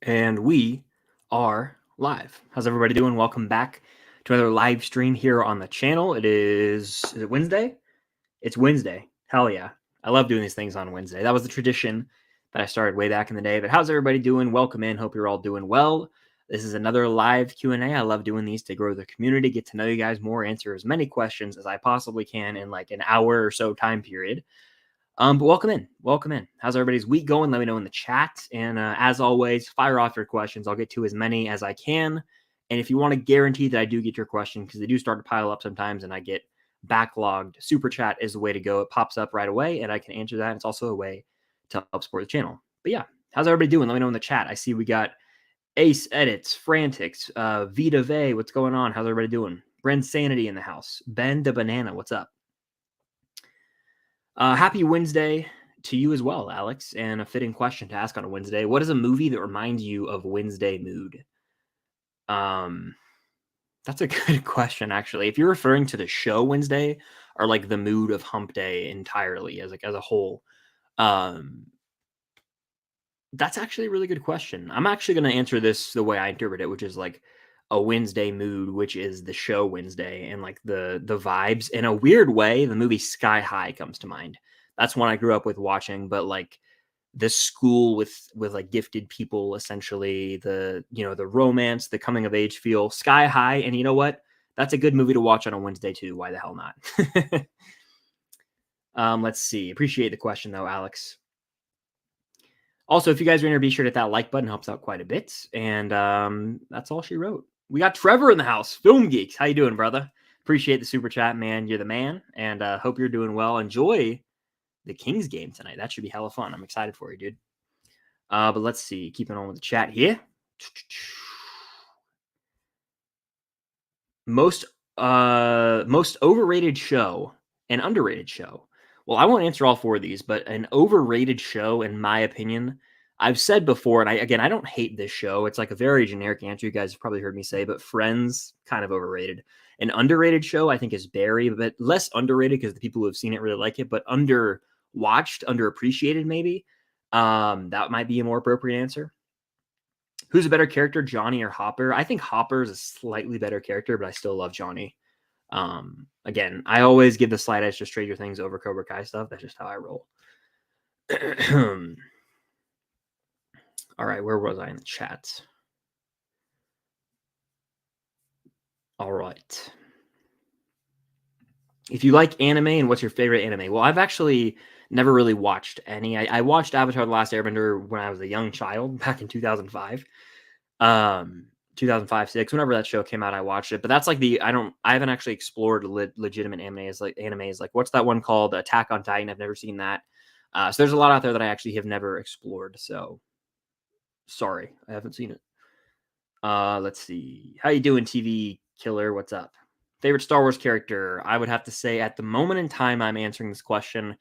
And we are live. How's everybody doing? Welcome back to another live stream here on the channel. Is it Wednesday? It's Wednesday. Hell yeah. I love doing these things on Wednesday. That was the tradition that I started way back in the day. But how's everybody doing? Welcome in. Hope you're all doing well. This is another live Q&A. I love doing these to grow the community, get to know you guys more, answer as many questions as I possibly can in like an hour or so time period. But welcome in. Welcome in. How's everybody's week going? Let me know in the chat. And as always, fire off your questions. I'll get to as many as I can. And if you want to guarantee that I do get your question, because they do start to pile up sometimes and I get backlogged, super chat is the way to go. It pops up right away and I can answer that. It's also a way to help support the channel. But yeah, how's everybody doing? Let me know in the chat. I see we got Ace Edits, Frantics, Vita Vey. What's going on? How's everybody doing? Bren Sanity in the house. Ben the Banana. What's up? Happy Wednesday to you as well, Alex. And a fitting question to ask on a Wednesday. What is a movie that reminds you of Wednesday mood? That's a good question, actually. If you're referring to the show Wednesday or like the mood of Hump Day entirely as a whole, that's actually a really good question. I'm actually going to answer this the way I interpret it, which is like a Wednesday mood, which is the show Wednesday and like the vibes. In a weird way, the movie Sky High comes to mind. That's one I grew up with watching, but like this school with like gifted people, essentially the romance, the coming of age feel, Sky High. And you know what? That's a good movie to watch on a Wednesday too. Why the hell not? Let's see. Appreciate the question though, Alex. Also, if you guys are in here, be sure to hit that like button. Helps out quite a bit. And that's all she wrote. We got Trevor in the house. Film Geeks. How you doing, brother? Appreciate the super chat, man. You're the man. And hope you're doing well. Enjoy the Kings game tonight. That should be hella fun. I'm excited for you, dude. But let's see. Keeping on with the chat here. Most overrated show and underrated show. Well, I won't answer all four of these, but an overrated show, in my opinion, I've said before, and I don't hate this show. It's like a very generic answer. You guys have probably heard me say, but Friends, kind of overrated. An underrated show, I think, is Barry, but less underrated because the people who have seen it really like it, but underwatched, underappreciated, maybe. That might be a more appropriate answer. Who's a better character, Johnny or Hopper? I think Hopper is a slightly better character, but I still love Johnny. Again, I always give the slight edge to Stranger Things over Cobra Kai stuff. That's just how I roll. All right, where was I in the chat? All right. If you like anime, and what's your favorite anime? Well, I've actually never really watched any. I watched Avatar: The Last Airbender when I was a young child back in 2005. 2005, 6, whenever that show came out, I watched it. But that's like I haven't actually explored legitimate animes. Like what's that one called? Attack on Titan. I've never seen that. So there's a lot out there that I actually have never explored. So sorry, I haven't seen it. Let's see. How you doing, TV Killer? What's up? Favorite Star Wars character? I would have to say at the moment in time I'm answering this question,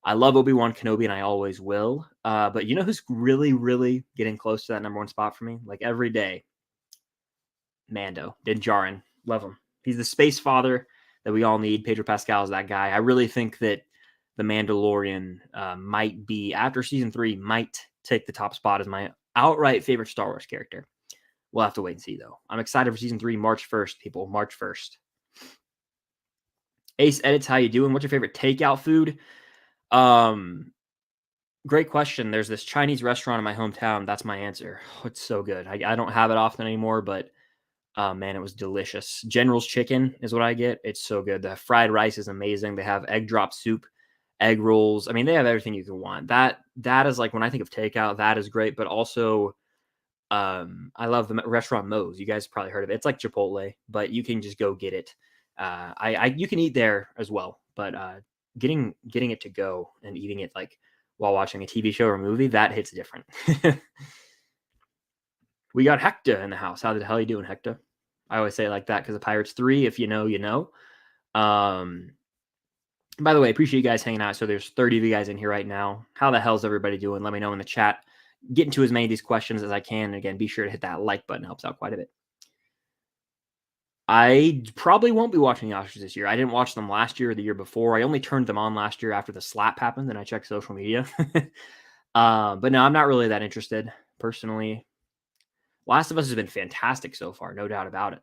I love Obi-Wan Kenobi and I always will. But you know who's really, really getting close to that number one spot for me? Like every day. Mando, Din Djarin. Love him. He's the space father that we all need. Pedro Pascal is that guy. I really think that the Mandalorian might be, after season 3, might take the top spot as my outright favorite Star Wars character. We'll have to wait and see, though. I'm excited for season 3, March 1st, people. March 1st. Ace Edits, how you doing? What's your favorite takeout food? Great question. There's this Chinese restaurant in my hometown. That's my answer. Oh, it's so good. I don't have it often anymore, but man, it was delicious. General's chicken is what I get. It's so good. The fried rice is amazing. They have egg drop soup, egg rolls. I mean, they have everything you can want. That is like when I think of takeout, that is great. But also, I love the restaurant Moe's. You guys probably heard of it. It's like Chipotle, but you can just go get it. You can eat there as well, but getting it to go and eating it like while watching a TV show or a movie, that hits different. We got Hector in the house. How the hell are you doing, Hector? I always say it like that because the Pirates 3, if you know, you know. By the way, appreciate you guys hanging out. So there's 30 of you guys in here right now. How the hell is everybody doing? Let me know in the chat. Get into as many of these questions as I can. And again, be sure to hit that like button. It helps out quite a bit. I probably won't be watching the Oscars this year. I didn't watch them last year or the year before. I only turned them on last year after the slap happened and I checked social media. But no, I'm not really that interested personally. Last of Us has been fantastic so far, no doubt about it.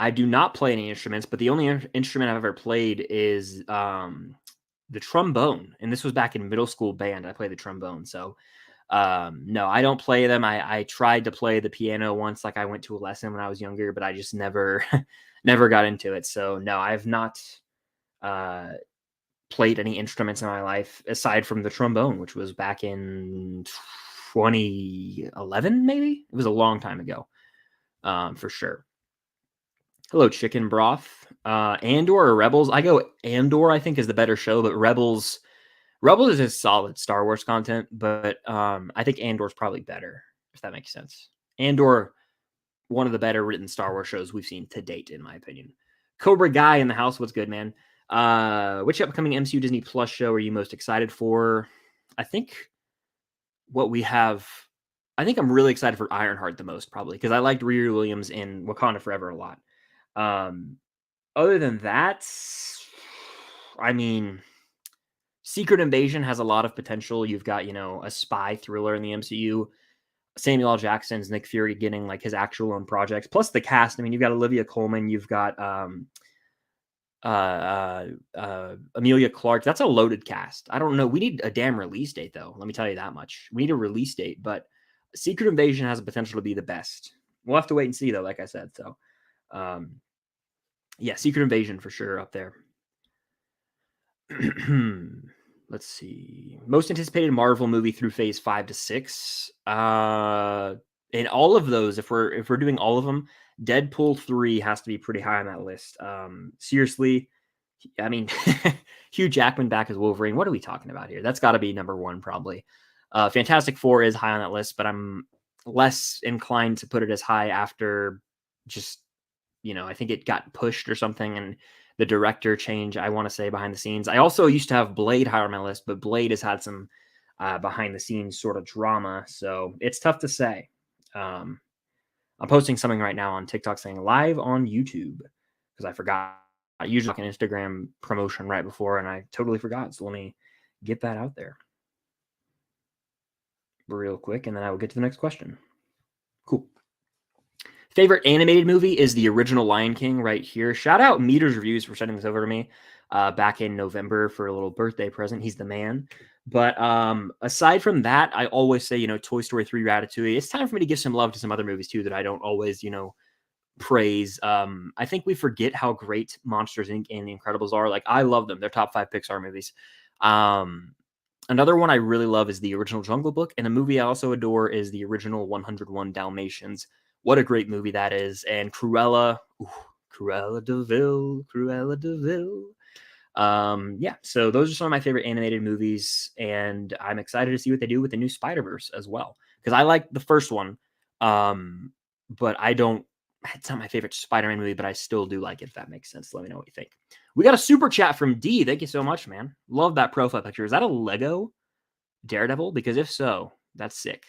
I do not play any instruments, but the only instrument I've ever played is the trombone, and this was back in middle school band. I played the trombone, so no, I don't play them. I tried to play the piano once, like I went to a lesson when I was younger, but I just never never got into it. So no, I've not uh, played any instruments in my life aside from the trombone, which was back in 2011, maybe. It was a long time ago, for sure. Hello, Chicken Broth. Andor or Rebels? I go Andor. I think is the better show, but Rebels is just solid Star Wars content, but I think Andor's probably better, if that makes sense. Andor, one of the better written Star Wars shows we've seen to date, in my opinion. Cobra Guy in the house. What's good, man? Which upcoming MCU Disney Plus show are you most excited for? I think what we have. I think I'm really excited for Ironheart the most, probably, because I liked Riri Williams in Wakanda Forever a lot. Other than that, I mean, Secret Invasion has a lot of potential. You've got, a spy thriller in the MCU. Samuel L. Jackson's Nick Fury getting like his actual own projects, plus the cast. I mean, you've got Olivia Colman, you've got Amelia Clark. That's a loaded cast. I don't know. We need a damn release date, though. Let me tell you that much. We need a release date, but Secret Invasion has the potential to be the best. We'll have to wait and see, though, like I said. So, yeah, Secret Invasion for sure up there. Let's see. Most anticipated Marvel movie through phase 5 to 6. And all of those, if we're doing all of them, Deadpool 3 has to be pretty high on that list. Seriously, I mean, Hugh Jackman back as Wolverine. What are we talking about here? That's got to be number one, probably. Fantastic Four is high on that list, but I'm less inclined to put it as high after just, I think it got pushed or something, and the director change, I want to say, behind the scenes. I also used to have Blade higher on my list, but Blade has had some behind the scenes sort of drama, so it's tough to say. I'm posting something right now on TikTok saying live on YouTube because I forgot. I usually like an Instagram promotion right before, and I totally forgot. So let me get that out there real quick, and then I will get to the next question. Cool. Favorite animated movie is the original Lion King right here. Shout out Meters Reviews for sending this over to me back in November for a little birthday present. He's the man. But aside from that, I always say, Toy Story 3, Ratatouille. It's time for me to give some love to some other movies too that I don't always, praise. I think we forget how great Monsters Inc. and The Incredibles are. Like, I love them. They're top 5 Pixar movies. Another one I really love is the original Jungle Book, and a movie I also adore is the original 101 Dalmatians. What a great movie that is. And Cruella de Vil. Yeah, so those are some of my favorite animated movies, and I'm excited to see what they do with the new Spider-Verse as well, because I like the first one, but it's not my favorite Spider-Man movie, but I still do like it, if that makes sense. Let me know what you think. We got a super chat from D. Thank you so much, man. Love that profile picture. Is that a Lego Daredevil? Because if so, that's sick.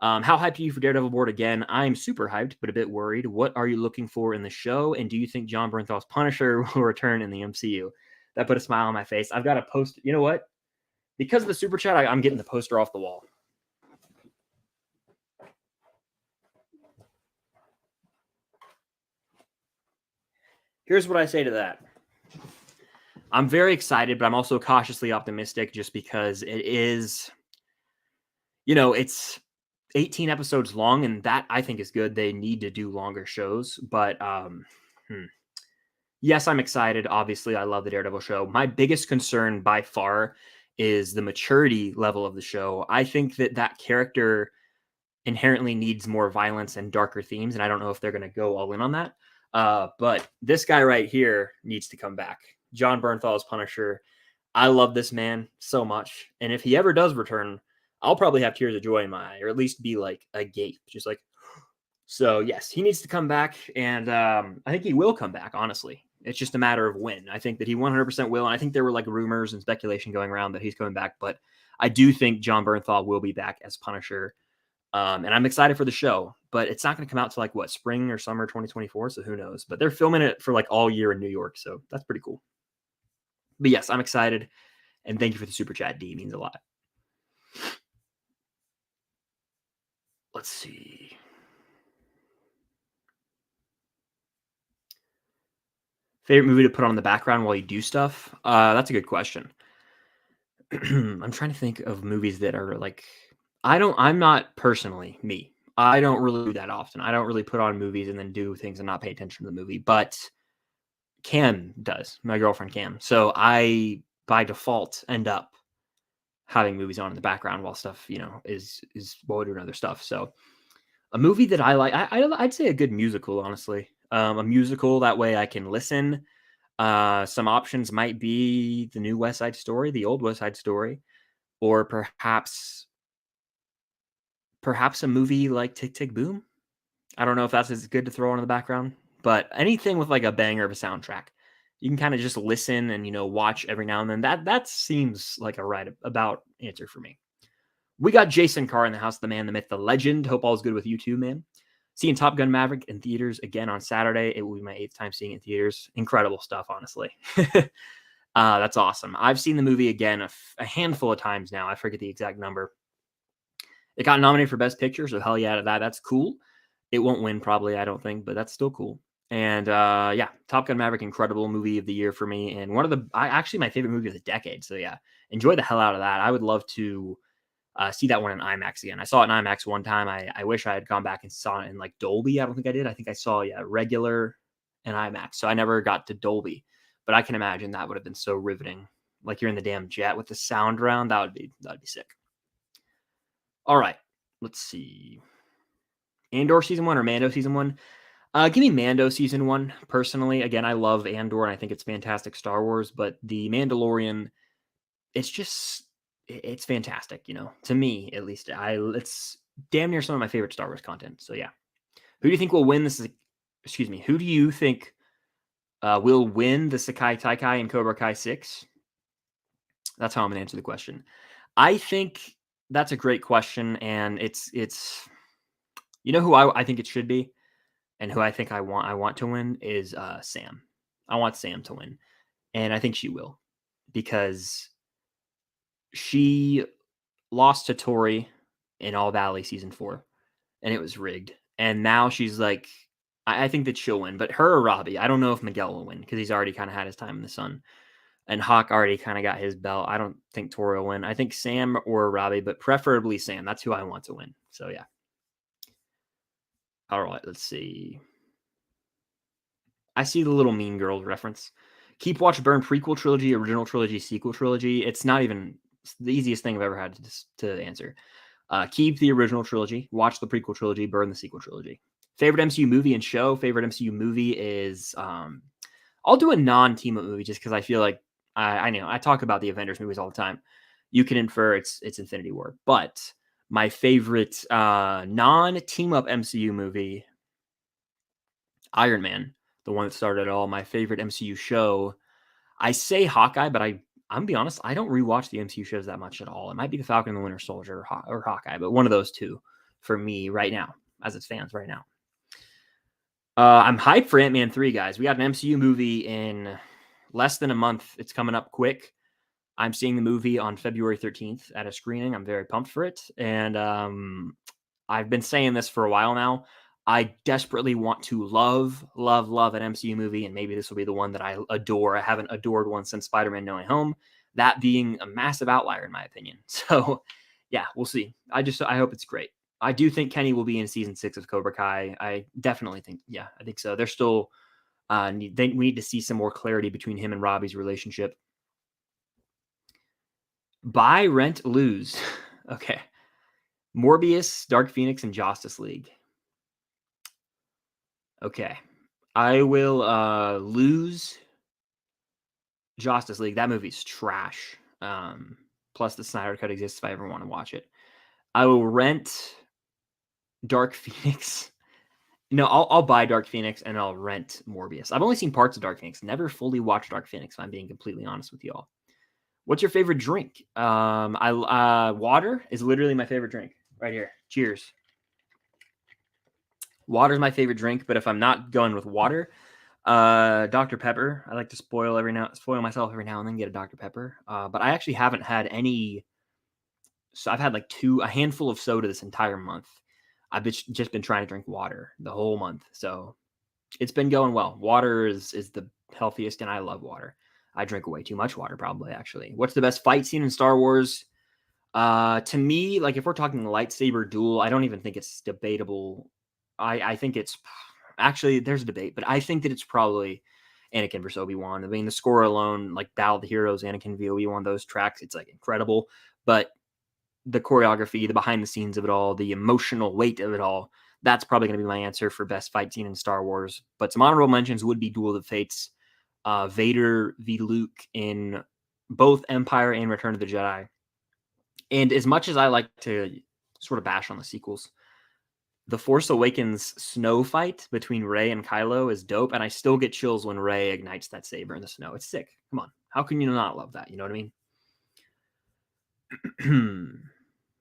How hyped are you for Daredevil board again? I'm super hyped, but a bit worried. What are you looking for in the show? And do you think John Bernthal's Punisher will return in the MCU? That put a smile on my face. I've got a poster. You know what? Because of the super chat, I'm getting the poster off the wall. Here's what I say to that. I'm very excited, but I'm also cautiously optimistic just because it is, it's 18 episodes long, and that I think is good. They need to do longer shows, but yes, I'm excited. Obviously, I love the Daredevil show. My biggest concern by far is the maturity level of the show. I think that character inherently needs more violence and darker themes, and I don't know if they're going to go all in on that. But this guy right here needs to come back. John Bernthal's Punisher. I love this man so much, and if he ever does return, I'll probably have tears of joy in my eye, or at least be like agape, just like. So yes, he needs to come back, and I think he will come back. Honestly, it's just a matter of when. I think that he 100% will, and I think there were like rumors and speculation going around that he's coming back, but I do think John Bernthal will be back as Punisher, and I'm excited for the show. But it's not going to come out to like what, spring or summer 2024, so who knows? But they're filming it for like all year in New York, so that's pretty cool. But yes, I'm excited, and thank you for the super chat, D. It means a lot. Let's see. Favorite movie to put on in the background while you do stuff? That's a good question. I'm trying to think of movies that are like I'm not personally me. I don't really do that often. I don't really put on movies and then do things and not pay attention to the movie, but Cam does. My girlfriend Cam. So I by default end up having movies on in the background while stuff, is while we're doing other stuff. So a movie that I like, I'd say a good musical, honestly. A musical that way I can listen. Some options might be the new West Side Story, the old West Side Story, or perhaps a movie like Tick Tick Boom. I don't know if that's as good to throw on in the background, but anything with like a banger of a soundtrack, you can kind of just listen and watch every now and then. That seems like a right about answer for me. We got Jason Carr in the house, the man, the myth, the legend. Hope all's good with you too, man. Seeing Top Gun Maverick in theaters again on Saturday. It will be my 8th time seeing it in theaters. Incredible stuff, honestly. That's awesome. I've seen the movie again a handful of times now. I forget the exact number. It got nominated for Best Picture, so hell yeah, that's cool. It won't win probably, I don't think, but that's still cool. And yeah, Top Gun Maverick, incredible movie of the year for me, and actually my favorite movie of the decade. So yeah, enjoy the hell out of that. I would love to see that one in IMAX again. I saw it in IMAX one time. I wish I had gone back and saw it in like Dolby. I don't think I did. I think I saw regular and IMAX. So I never got to Dolby, but I can imagine that would have been so riveting. Like you're in the damn jet with the sound around. That'd be sick. All right, let's see. Andor season 1 or Mando season 1? Give me Mando season 1 personally. Again, I love Andor and I think it's fantastic Star Wars, but the Mandalorian, it's fantastic, to me at least. It's damn near some of my favorite Star Wars content. So yeah, who do you think will win this? Excuse me, who do you think will win the Sakai Taikai and Cobra Kai 6? That's how I'm gonna answer the question. I think that's a great question, and it's who I think it should be, and who I think I want to win is Sam. I want Sam to win, and I think she will, because she lost to Tori in All Valley season 4, and it was rigged. And now she's like, I think that she'll win, but her or Robbie, I don't know if Miguel will win because he's already kind of had his time in the sun, and Hawk already kind of got his belt. I don't think Tori will win. I think Sam or Robbie, but preferably Sam. That's who I want to win. So yeah. All right, let's see. I see the little Mean Girls reference. Keep, Watch, Burn prequel trilogy, original trilogy, sequel trilogy. It's not even the easiest thing I've ever had to answer. Keep the original trilogy, watch the prequel trilogy, burn the sequel trilogy. Favorite MCU movie and show. Favorite MCU movie is I'll do a non-team up movie just because I feel like I know I talk about the Avengers movies all the time. You can infer it's Infinity War, but my favorite non-team up MCU movie, Iron Man, the one that started it all. My favorite MCU show, I say Hawkeye, but I'm gonna be honest, I don't rewatch the MCU shows that much at all. It might be the Falcon and the Winter Soldier or Hawkeye, but one of those two for me right now, as it stands right now. I'm hyped for Ant-Man 3, guys. We got an MCU movie in less than a month. It's coming up quick. I'm seeing the movie on February 13th at a screening. I'm very pumped for it. And I've been saying this for a while now. I desperately want to love an MCU movie, and maybe this will be the one that I adore. I haven't adored one since Spider-Man No Way Home, that being a massive outlier in my opinion. So yeah, we'll see. I hope it's great. I do think Kenny will be in season 6 of Cobra Kai. I definitely think, yeah, I think so. They're still, we need to see some more clarity between him and Robbie's relationship. Buy, rent, lose. Okay. Morbius, Dark Phoenix, and Justice League. Okay. I will lose Justice League. That movie's trash. Plus the Snyder Cut exists if I ever want to watch it. I will rent Dark Phoenix. No, I'll buy Dark Phoenix and I'll rent Morbius. I've only seen parts of Dark Phoenix. Never fully watched Dark Phoenix, if I'm being completely honest with y'all. What's your favorite drink? Water is literally my favorite drink right here. Cheers. Water's my favorite drink, but if I'm not going with water, Dr. Pepper. I like to spoil myself every now and then, get a Dr. Pepper. But I actually haven't had any. So I've had like a handful of soda this entire month. I've just been trying to drink water the whole month, so it's been going well. Water is the healthiest, and I love water. I drink way too much water, probably, actually. What's the best fight scene in Star Wars? To me, like, if we're talking lightsaber duel, I don't even think it's debatable. I think it's actually, there's a debate, but I think that it's probably Anakin versus Obi-Wan. I mean, the score alone, like Battle of the Heroes, Anakin v Obi-Wan, those tracks, it's like incredible. But the choreography, the behind the scenes of it all, the emotional weight of it all, that's probably going to be my answer for best fight scene in Star Wars. But some honorable mentions would be Duel of the Fates, Vader v Luke in both Empire and Return of the Jedi. And as much as I like to sort of bash on the sequels, the Force Awakens snow fight between Rey and Kylo is dope, and I still get chills when Rey ignites that saber in the snow. It's sick. Come on. How can you not love that? You know what I mean?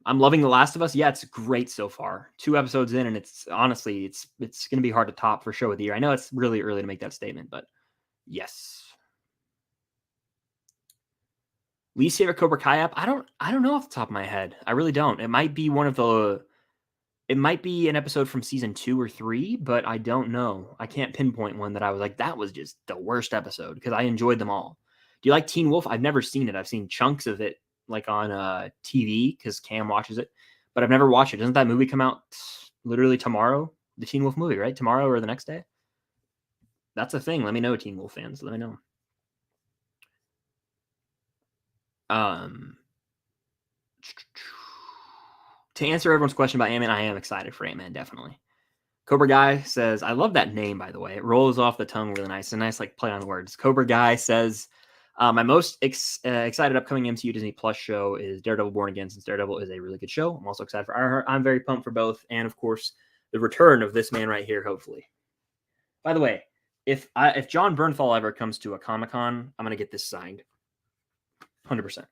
I'm loving The Last of Us. Yeah, it's great so far. 2 episodes in, and it's honestly, it's going to be hard to top for show of the year. I know it's really early to make that statement, but yes. Least favorite Cobra Kai app? I don't know off the top of my head. I really don't. It might be an episode from season 2 or 3, but I don't know. I can't pinpoint one that I was like, that was just the worst episode, because I enjoyed them all. Do you like Teen Wolf? I've never seen it. I've seen chunks of it, like on TV, because Cam watches it, but I've never watched it. Doesn't that movie come out literally tomorrow? The Teen Wolf movie, right? Tomorrow or the next day? That's a thing. Let me know, Teen Wolf fans. Let me know. To answer everyone's question about Ant-Man, I am excited for Ant-Man, definitely. Cobra Guy says, I love that name, by the way. It rolls off the tongue really nice. A nice like play on words. Cobra Guy says, my most excited upcoming MCU Disney Plus show is Daredevil Born Again, since Daredevil is a really good show. I'm also excited for Ironheart. I'm very pumped for both. And, of course, the return of this man right here, hopefully. By the way, if John Bernthal ever comes to a Comic-Con, I'm going to get this signed. 100%.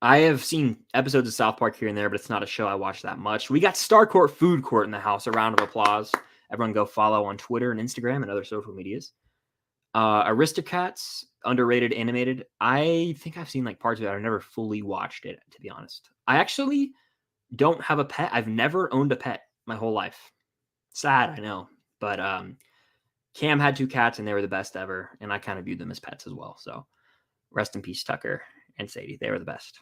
I have seen episodes of South Park here and there, but it's not a show I watch that much. We got Star Court Food Court in the house. A round of applause. Everyone go follow on Twitter and Instagram and other social medias. Aristocats, underrated animated. I think I've seen like parts of it. I've never fully watched it, to be honest. I actually don't have a pet. I've never owned a pet my whole life. Sad, I know. But Cam had 2 cats, and they were the best ever. And I kind of viewed them as pets as well. So rest in peace, Tucker and Sadie. They were the best.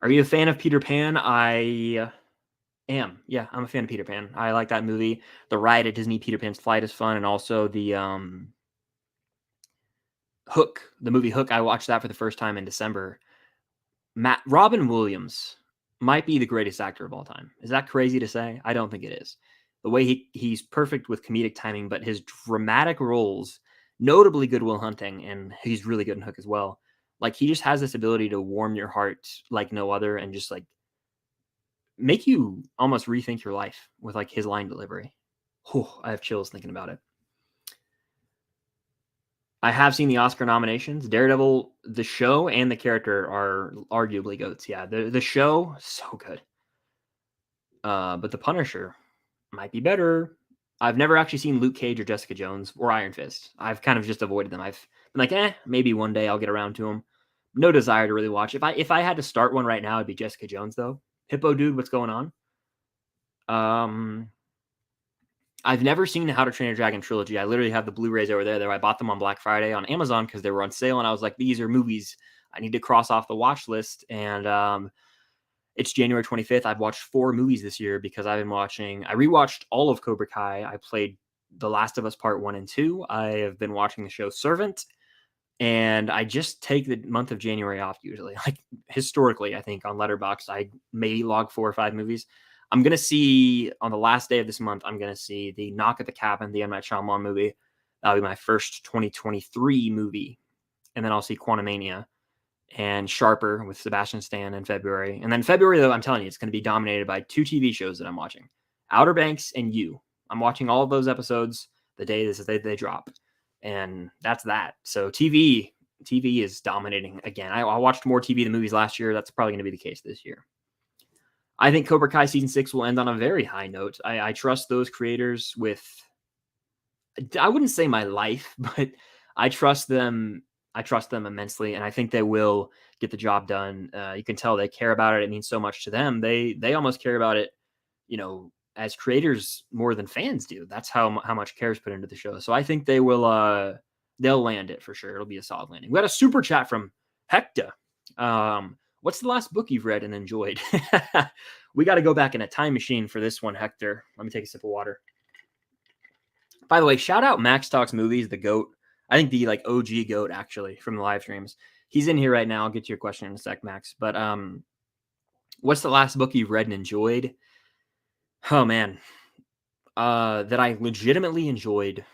Are you a fan of Peter Pan? I am. Yeah, I'm a fan of Peter Pan. I like that movie. The ride at Disney Peter Pan's Flight is fun. And also the Hook, the movie Hook. I watched that for the first time in December. Robin Williams might be the greatest actor of all time. Is that crazy to say? I don't think it is. The way he's perfect with comedic timing, but his dramatic roles, notably Good Will Hunting, and he's really good in Hook as well. Like, he just has this ability to warm your heart like no other, and just like make you almost rethink your life with like his line delivery. Oh, I have chills thinking about it. I have seen the Oscar nominations. Daredevil, the show, and the character are arguably GOATs. Yeah, the show, so good. But the Punisher might be better. I've never actually seen Luke Cage or Jessica Jones or Iron Fist. I've kind of just avoided them. I've been like, maybe one day I'll get around to them. No desire to really watch. If I had to start one right now, it'd be Jessica Jones, though. Hippo Dude, what's going on? I've never seen the How to Train Your Dragon trilogy. I literally have the Blu-rays over there. I bought them on Black Friday on Amazon because they were on sale, and I was like, these are movies I need to cross off the watch list. And it's January 25th. I've watched 4 movies this year because I rewatched all of Cobra Kai. I played The Last of Us Part 1 and 2. I have been watching the show Servant, and I just take the month of January off usually. Like, historically, I think on Letterboxd, I maybe log 4 or 5 movies. I'm going to see, on the last day of this month, I'm going to see the Knock at the Cabin, the M. Night Shyamalan movie. That'll be my first 2023 movie. And then I'll see Quantumania and Sharper with Sebastian Stan in February. And then February, though, I'm telling you, it's going to be dominated by 2 TV shows that I'm watching. Outer Banks and You. I'm watching all of those episodes the day they drop. And that's that. So TV is dominating again. I watched more TV than movies last year. That's probably going to be the case this year. I think Cobra Kai Season 6 will end on a very high note. I trust those creators with, I wouldn't say my life, but I trust them. I trust them immensely, and I think they will get the job done. You can tell they care about it. It means so much to them. They almost care about it, as creators more than fans do. That's how much care is put into the show. So I think they'll land it for sure. It'll be a solid landing. We got a super chat from Hector. What's the last book you've read and enjoyed? We got to go back in a time machine for this one, Hector. Let me take a sip of water. By the way, shout out Max Talks Movies, the GOAT. I think the OG GOAT actually from the live streams. He's in here right now. I'll get to your question in a sec, Max. But what's the last book you've read and enjoyed? Oh man, that I legitimately enjoyed.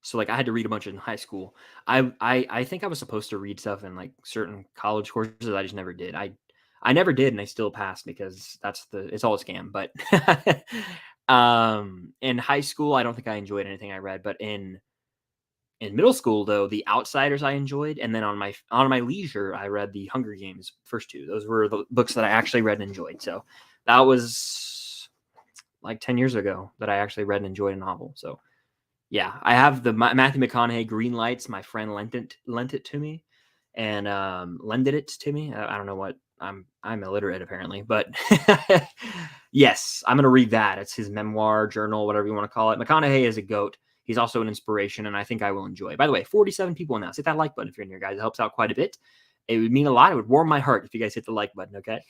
So I had to read a bunch in high school. I think I was supposed to read stuff in certain college courses. I just never did. I never did, and I still passed because it's all a scam. But in high school, I don't think I enjoyed anything I read. But in middle school, though, The Outsiders I enjoyed, and then on my leisure, I read the Hunger Games first two. Those were the books that I actually read and enjoyed. So that was 10 years ago that I actually read and enjoyed a novel. So yeah, I have the Matthew McConaughey Green Lights. My friend lent it to me, and lended it to me. I don't know what I'm illiterate apparently, but yes, I'm gonna read that. It's his memoir, journal, whatever you want to call it. McConaughey is a GOAT. He's also an inspiration, and I think I will enjoy it. By the way, 47 people now. Hit that like button if you're in here, guys. It helps out quite a bit. It would mean a lot. It would warm my heart if you guys hit the like button, okay?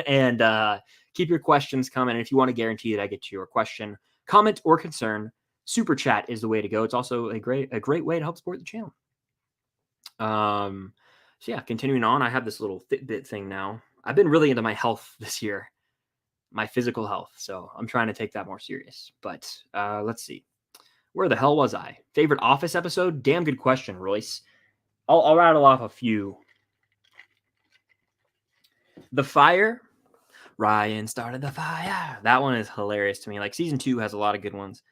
And keep your questions coming. And if you want to guarantee that I get to your question, comment, or concern, super chat is the way to go. It's also a great way to help support the channel. So yeah, continuing on, I have this little Fitbit thing now. I've been really into my health this year, my physical health. So I'm trying to take that more serious. But let's see. Where the hell was I? Favorite Office episode? Damn good question, Royce. I'll rattle off a few. The Fire. Ryan started the fire. That one is hilarious to me. Season 2 has a lot of good ones.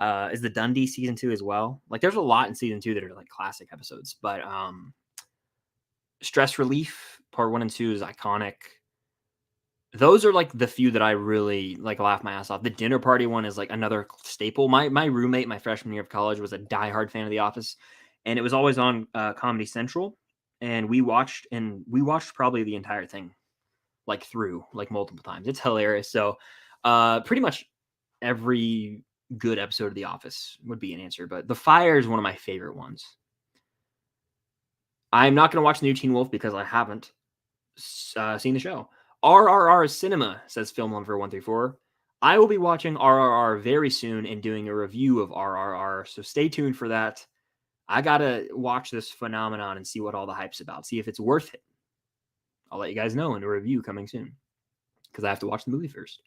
Is the Dundee season 2 as well? There's a lot in season 2 that are classic episodes. But Stress Relief part 1 and 2 is iconic. Those are the few that I really laugh my ass off. The dinner party one is another staple. My roommate, my freshman year of college, was a diehard fan of The Office, and it was always on Comedy Central. And we watched probably the entire thing through multiple times. It's hilarious. So pretty much every good episode of The Office would be an answer, but The Fire is one of my favorite ones. I'm not going to watch the new Teen Wolf because I haven't seen the show. RRR Cinema, says Film Lover 134. I will be watching RRR very soon and doing a review of RRR, so stay tuned for that. I got to watch this phenomenon and see what all the hype's about, see if it's worth it. I'll let you guys know in a review coming soon because I have to watch the movie first.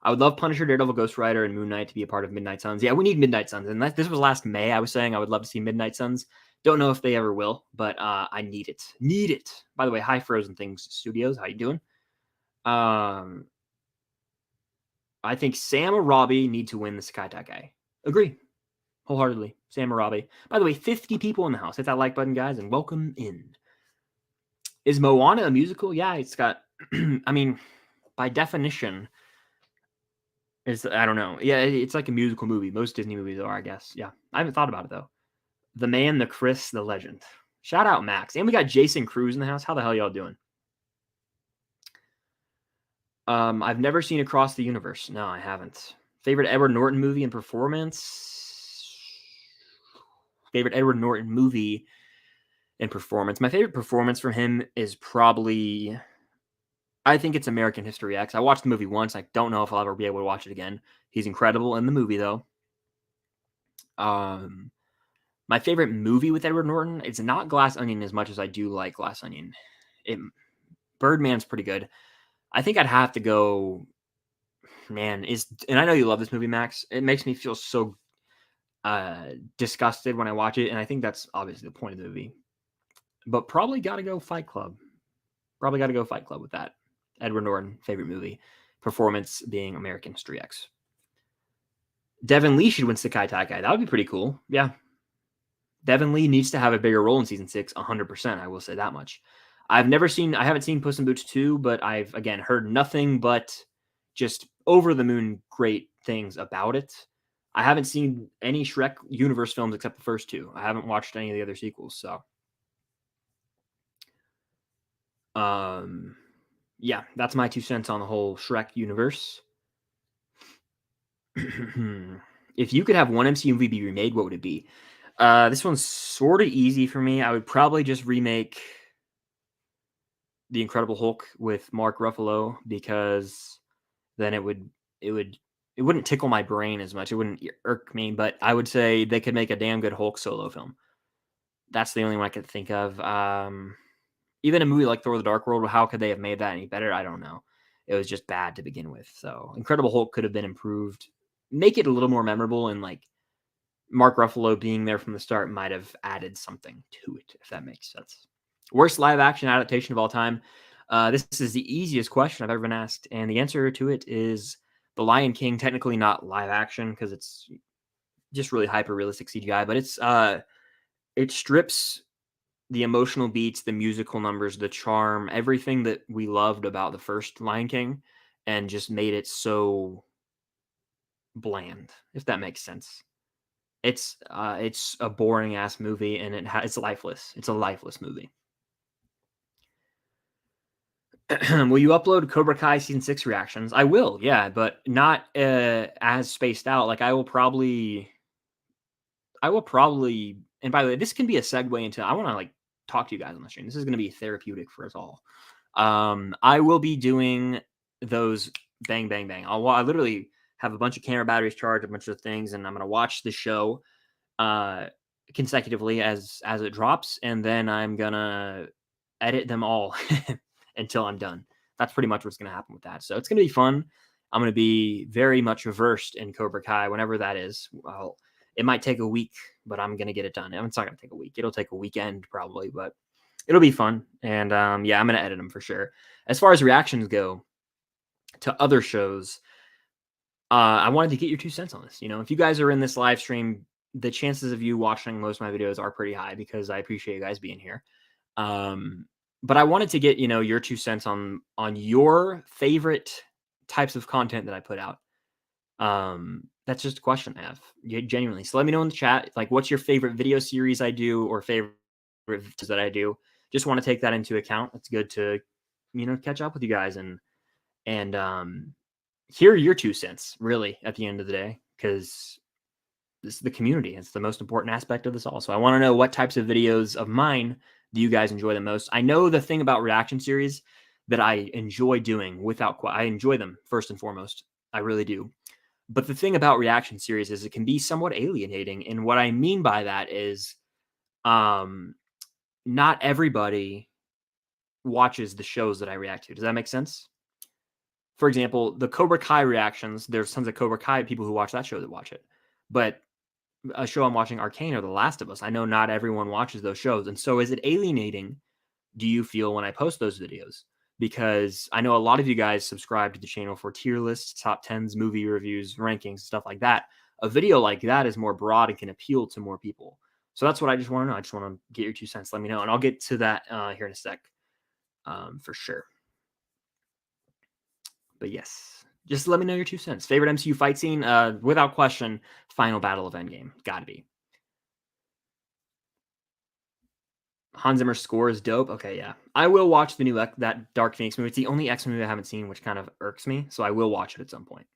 I would love Punisher, Daredevil, Ghost Rider, and Moon Knight to be a part of Midnight Suns. Yeah, we need Midnight Suns. And this was last May. I was saying I would love to see Midnight Suns. Don't know if they ever will, but I need it. Need it. By the way, hi Frozen Things Studios. How you doing? I think Sam or Robbie need to win the Sakai Takai. Agree. Wholeheartedly. Sam or Robbie. By the way, 50 people in the house. Hit that like button, guys, and welcome in. Is Moana a musical? Yeah, it's got, I mean, by definition, I don't know. Yeah, it's like a musical movie. Most Disney movies are, I guess. Yeah, I haven't thought about it, though. The man, the Chris, the legend. Shout out Max. And we got Jason Cruz in the house. How the hell y'all doing? I've never seen Across the Universe. No, I haven't. Favorite Edward Norton movie and performance? Favorite Edward Norton movie and performance. My favorite performance from him is probably, I think it's American History X. I watched the movie once. I don't know if I'll ever be able to watch it again. He's incredible in the movie, though. My favorite movie with Edward Norton, it's not Glass Onion as much as I do like Glass Onion. Birdman's pretty good. I think I'd have to go, man, and I know you love this movie, Max. It makes me feel so disgusted when I watch it, and I think that's obviously the point of the movie. But probably got to go Fight Club. Probably got to go Fight Club with that. Edward Norton, favorite movie. Performance being American History X. Devin Lee should win Sakai Takai. That would be pretty cool. Yeah. Devin Lee needs to have a bigger role in season 6, 100%. I will say that much. I haven't seen Puss in Boots 2, but I've, again, heard nothing but just over the moon great things about it. I haven't seen any Shrek universe films except the first 2. I haven't watched any of the other sequels, so. Yeah, that's my 2 cents on the whole Shrek universe. If you could have one MCU movie be remade, what would it be? This one's sort of easy for me. I would probably just remake The Incredible Hulk with Mark Ruffalo, because then it would it wouldn't tickle my brain as much. It wouldn't irk me, but I would say they could make a damn good Hulk solo film. That's the only one I could think of. Even a movie like Thor: The Dark World, how could they have made that any better? I don't know. It was just bad to begin with. So Incredible Hulk could have been improved, make it a little more memorable, and like Mark Ruffalo being there from the start might have added something to it, if that makes sense. Worst live action adaptation of all time. This is the easiest question I've ever been asked, and the answer to it is The Lion King. Technically not live action because it's just really hyper realistic CGI, but it strips the emotional beats, the musical numbers, the charm, everything that we loved about the first Lion King, and just made it so bland, if that makes sense. It's a boring ass movie, and it's lifeless. It's a lifeless movie. Will you upload Cobra Kai season 6 reactions? I will, yeah, but not as spaced out. Like I will probably, and by the way, this can be a segue into, I want to like talk to you guys on the stream. This is going to be therapeutic for us all. I will be doing those bang, bang, bang. I literally have a bunch of camera batteries charged, a bunch of things, and I'm going to watch the show consecutively as it drops, and then I'm going to edit them all until I'm done. That's pretty much what's going to happen with that. So it's going to be fun. I'm going to be very much versed in Cobra Kai whenever that is. Well, it might take a week, but I'm going to get it done. It's not going to take a week. It'll take a weekend probably, but it'll be fun. And yeah, I'm going to edit them for sure. As far as reactions go to other shows, I wanted to get your 2 cents on this. You know, if you guys are in this live stream, the chances of you watching most of my videos are pretty high because I appreciate you guys being here. But I wanted to get, you know, your 2 cents on your favorite types of content that I put out. That's just a question I have, genuinely. So let me know in the chat, like, what's your favorite video series I do or favorite videos that I do? Just want to take that into account. It's good to, you know, catch up with you guys and hear your 2 cents, really, at the end of the day, because this is the community. It's the most important aspect of this all. So I want to know what types of videos of mine do you guys enjoy the most? I know the thing about reaction series that I enjoy doing I enjoy them first and foremost. I really do. But the thing about reaction series is it can be somewhat alienating. And what I mean by that is not everybody watches the shows that I react to. Does that make sense? For example, the Cobra Kai reactions, there's tons of Cobra Kai people who watch that show that watch it. But a show I'm watching, Arcane or The Last of Us, I know not everyone watches those shows. And so is it alienating, do you feel, when I post those videos? Because I know a lot of you guys subscribe to the channel for tier lists, top 10s, movie reviews, rankings, stuff like that. A video like that is more broad and can appeal to more people. So that's what I just want to know. I just want to get your 2 cents. Let me know. And I'll get to that here in a sec for sure. But yes, just let me know your 2 cents. Favorite MCU fight scene? Without question, final battle of Endgame. Gotta be. Hans Zimmer's score is dope. Okay, yeah. I will watch the new that Dark Phoenix movie. It's the only X movie I haven't seen, which kind of irks me. So I will watch it at some point.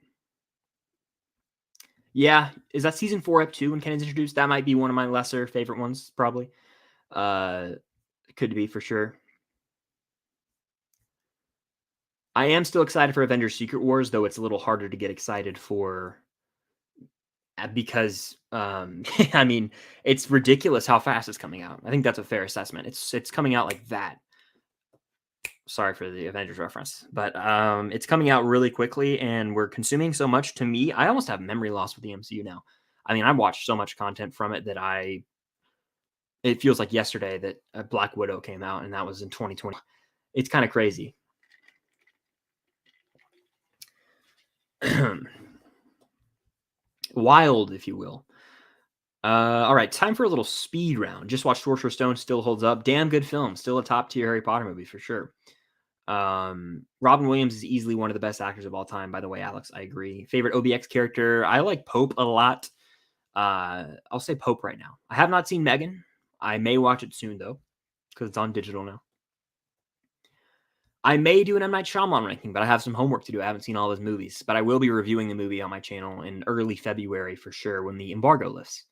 Yeah, is that season 4 up 2 when Kennan's introduced? That might be one of my lesser favorite ones, probably. Could be for sure. I am still excited for Avengers Secret Wars, though it's a little harder to get excited for because I mean, it's ridiculous how fast it's coming out. I think that's a fair assessment. It's coming out like that. Sorry for the Avengers reference, but it's coming out really quickly, and we're consuming so much. To me, I almost have memory loss with the MCU now. I mean, I've watched so much content from it that it feels like yesterday that Black Widow came out, and that was in 2020. It's kind of crazy. Wild, if you will. All right, time for a little speed round. Just watched Sorcerer's Stone, still holds up. Damn good film, still a top tier Harry Potter movie for sure. Robin Williams is easily one of the best actors of all time. By the way, Alex, I agree. Favorite OBX character? I like Pope a lot. I'll say Pope right now. I have not seen Megan. I may watch it soon though, because it's on digital now. I may do an M. Night Shyamalan ranking, but I have some homework to do. I haven't seen all those movies, but I will be reviewing the movie on my channel in early February for sure when the embargo lifts.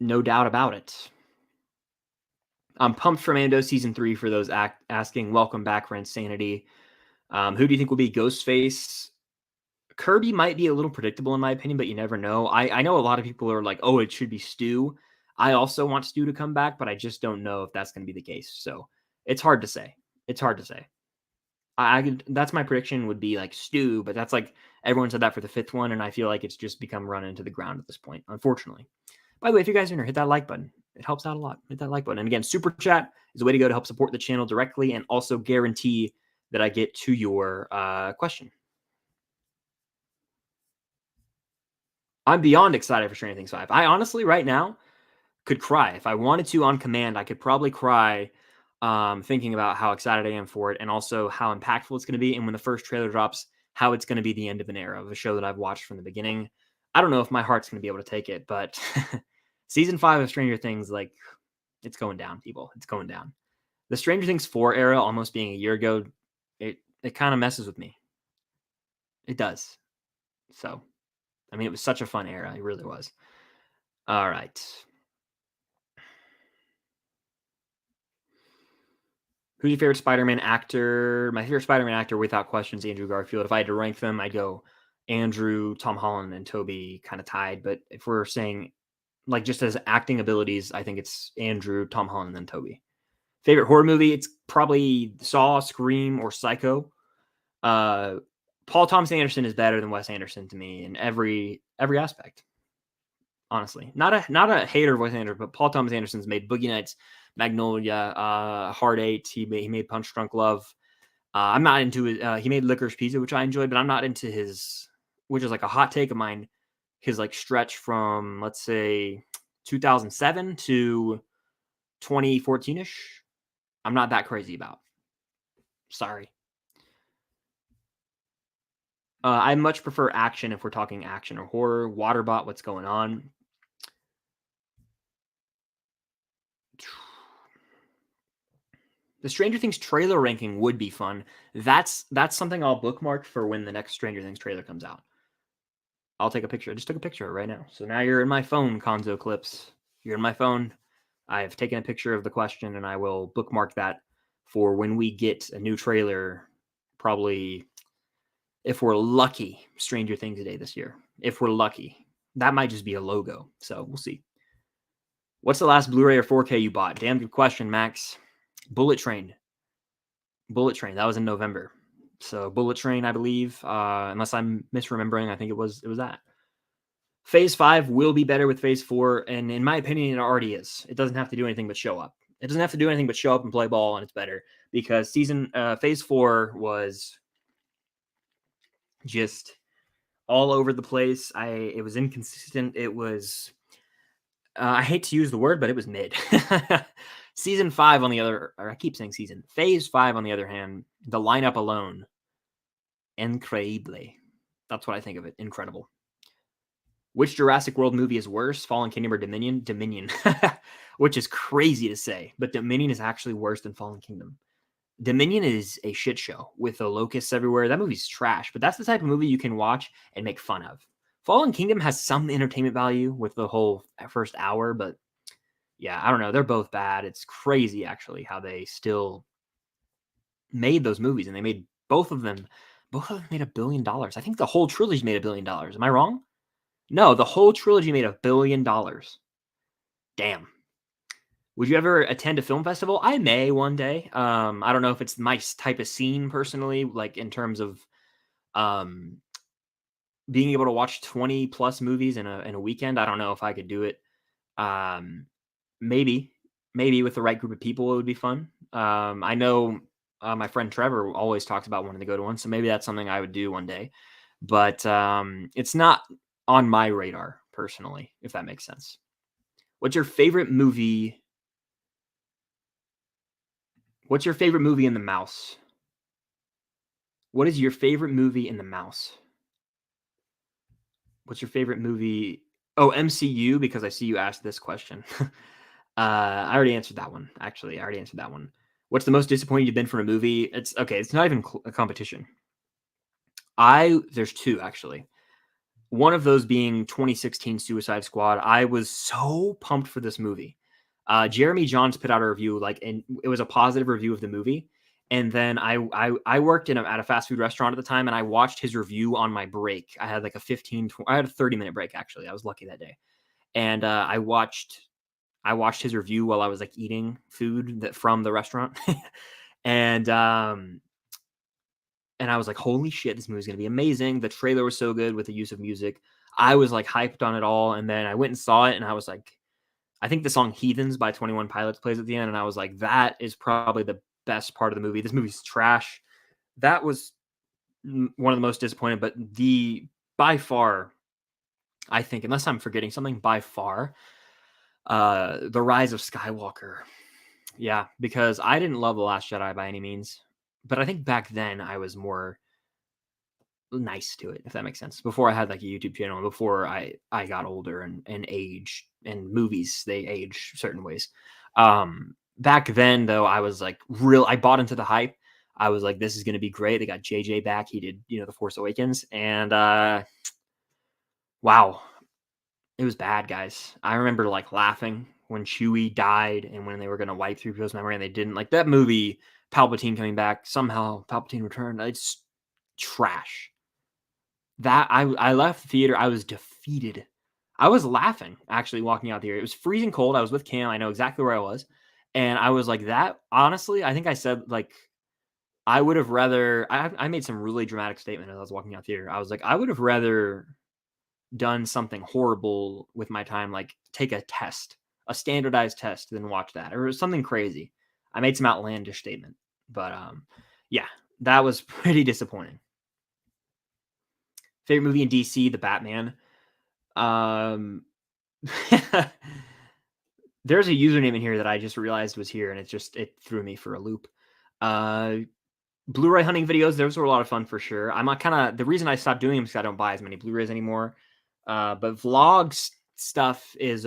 No doubt about it. I'm pumped for Mando season 3 for those asking. Welcome back for Insanity. Who do you think will be Ghostface? Kirby might be a little predictable in my opinion, but you never know. I know a lot of people are like, oh, it should be Stu. I also want Stu to come back, but I just don't know if that's going to be the case. So it's hard to say. It's hard to say. That's my prediction would be like Stu, but that's like everyone said that for the 5th one, and I feel like it's just become run into the ground at this point, unfortunately. By the way, if you guys are new, hit that like button. It helps out a lot. Hit that like button. And again, Super Chat is a way to go to help support the channel directly and also guarantee that I get to your question. I'm beyond excited for Stranger Things 5. I honestly, right now, could cry. If I wanted to on command, I could probably cry thinking about how excited I am for it and also how impactful it's going to be. And when the first trailer drops, how it's going to be the end of an era of a show that I've watched from the beginning. I don't know if my heart's going to be able to take it, but season 5 of Stranger Things, like, it's going down, people. It's going down. The Stranger Things 4 era, almost being a year ago, it kind of messes with me. It does. So, I mean, it was such a fun era. It really was. All right. Who's your favorite Spider-Man actor? My favorite Spider-Man actor, without question, is Andrew Garfield. If I had to rank them, I'd go Andrew, Tom Holland, and Tobey kind of tied. But if we're saying, like, just as acting abilities, I think it's Andrew, Tom Holland, and then Tobey. Favorite horror movie? It's probably Saw, Scream, or Psycho. Paul Thomas Anderson is better than Wes Anderson to me in every aspect. Honestly, not a hater of Wes Anderson, but Paul Thomas Anderson's made Boogie Nights, Magnolia, Hard Eight. He made Punch Drunk Love. I'm not into it. He made Licorice Pizza, which I enjoyed, but I'm not into his, which is like a hot take of mine, his like stretch from, let's say, 2007 to 2014-ish. I'm not that crazy about. Sorry. I much prefer action if we're talking action or horror. Waterbot, what's going on? The Stranger Things trailer ranking would be fun. That's something I'll bookmark for when the next Stranger Things trailer comes out. I'll take a picture. I just took a picture right now. So now you're in my phone, Conzo Clips. You're in my phone. I've taken a picture of the question, and I will bookmark that for when we get a new trailer, probably, if we're lucky, Stranger Things Day this year. If we're lucky. That might just be a logo. So we'll see. What's the last Blu-ray or 4K you bought? Damn good question, Max. Bullet Train. That was in November. So Bullet Train, I believe, unless I'm misremembering, I think it was that. Phase 5 will be better with Phase 4, and in my opinion, it already is. It doesn't have to do anything but show up. It doesn't have to do anything but show up and play ball, and it's better because Phase 4 was just all over the place. It was inconsistent. It was I hate to use the word, but it was mid. Season 5 on the other, or I keep saying season. Phase 5 on the other hand, the lineup alone, increíble. That's what I think of it. Incredible. Which Jurassic World movie is worse, Fallen Kingdom or Dominion? Dominion, which is crazy to say, but Dominion is actually worse than Fallen Kingdom. Dominion is a shit show with the locusts everywhere. That movie's trash, but that's the type of movie you can watch and make fun of. Fallen Kingdom has some entertainment value with the whole first hour, but yeah, I don't know. They're both bad. It's crazy, actually, how they still made those movies, and they made both of them. Both of them made $1 billion. I think the whole trilogy made $1 billion. Am I wrong? No, the whole trilogy made $1 billion. Damn. Would you ever attend a film festival? I may one day. I don't know if it's my type of scene personally, like in terms of being able to watch 20 plus movies in a weekend. I don't know if I could do it. Maybe with the right group of people, it would be fun. I know my friend Trevor always talks about wanting to go to one, so maybe that's something I would do one day. But it's not on my radar personally, if that makes sense. What's your favorite movie? What's your favorite movie in the mouse? What is your favorite movie in the mouse? What's your favorite movie? Oh, MCU, because I see you asked this question. I already answered that one. Actually, I already answered that one. What's the most disappointed you've been from a movie? It's okay. It's not even a competition. There's two actually. One of those being 2016 Suicide Squad. I was so pumped for this movie. Jeremy Johns put out a review, like, and it was a positive review of the movie. And then I worked at a fast food restaurant at the time, and I watched his review on my break. I had like I had a 30-minute break actually. I was lucky that day, and I watched his review while I was like eating food from the restaurant, and and I was like, holy shit, this movie's gonna be amazing. The trailer was so good with the use of music. I was like hyped on it all, and then I went and saw it, and I was like, I think the song "Heathens" by 21 Pilots plays at the end, and I was like, that is probably the best part of the movie. This movie's trash. That was one of the most disappointing, but by far, I think, unless I'm forgetting something, by far, the Rise of Skywalker. Yeah, because I didn't love The Last Jedi by any means, but I think back then I was more nice to it, if that makes sense. Before I had like a YouTube channel, and before I got older and age, and movies they age certain ways. Back then though, I was like I bought into the hype. I was like, this is gonna be great. They got JJ back. He did, The Force Awakens, and wow, it was bad, guys. I remember like laughing when Chewie died and when they were gonna wipe through people's memory and they didn't. Like that movie, Palpatine coming back, somehow Palpatine returned. It's trash. That I left the theater, I was defeated. I was laughing, actually, walking out the area. It was freezing cold, I was with Cam, I know exactly where I was, and I was like, that honestly, I think I said, like, I would have rather I made some really dramatic statement as I was walking out the theater. I was like, "I would have rather done something horrible with my time, like take a test, a standardized test, than watch that," or something crazy. I made some outlandish statement, but, yeah, that was pretty disappointing. Favorite movie in DC, The Batman. Um, there's a username in here that I just realized was here, and it threw me for a loop. Uh, Blu-ray hunting videos, those were a lot of fun for sure. I'm not kind of the reason I stopped doing them is 'cause I don't buy as many Blu-rays anymore. But vlogs stuff is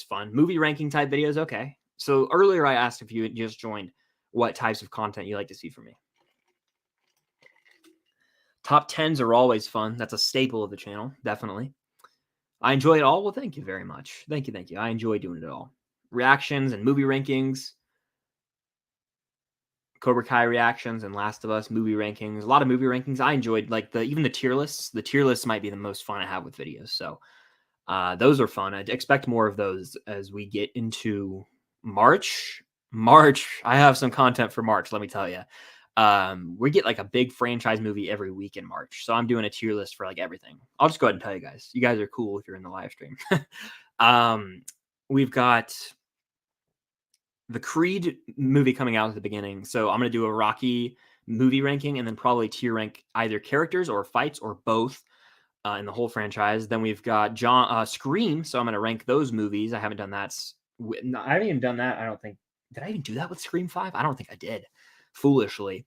fun. Movie ranking type videos, okay. So earlier I asked if you had just joined what types of content you like to see from me. Top tens are always fun. That's a staple of the channel, definitely. I enjoy it all. Well, thank you very much. Thank you, thank you. I enjoy doing it all. Reactions and movie rankings, Cobra Kai reactions and Last of Us movie rankings. A lot of movie rankings. I enjoyed like even the tier lists. The tier lists might be the most fun I have with videos. So those are fun. I'd expect more of those as we get into March. March, I have some content for March. Let me tell you. We get like a big franchise movie every week in March. So I'm doing a tier list for like everything. I'll just go ahead and tell you guys. You guys are cool if you're in the live stream. um, we've got the Creed movie coming out at the beginning. So I'm going to do a Rocky movie ranking and then probably tier rank either characters or fights or both in the whole franchise. Then we've got Scream. So I'm going to rank those movies. I haven't done that. No, I haven't even done that. I don't think. Did I even do that with Scream 5? I don't think I did. Foolishly.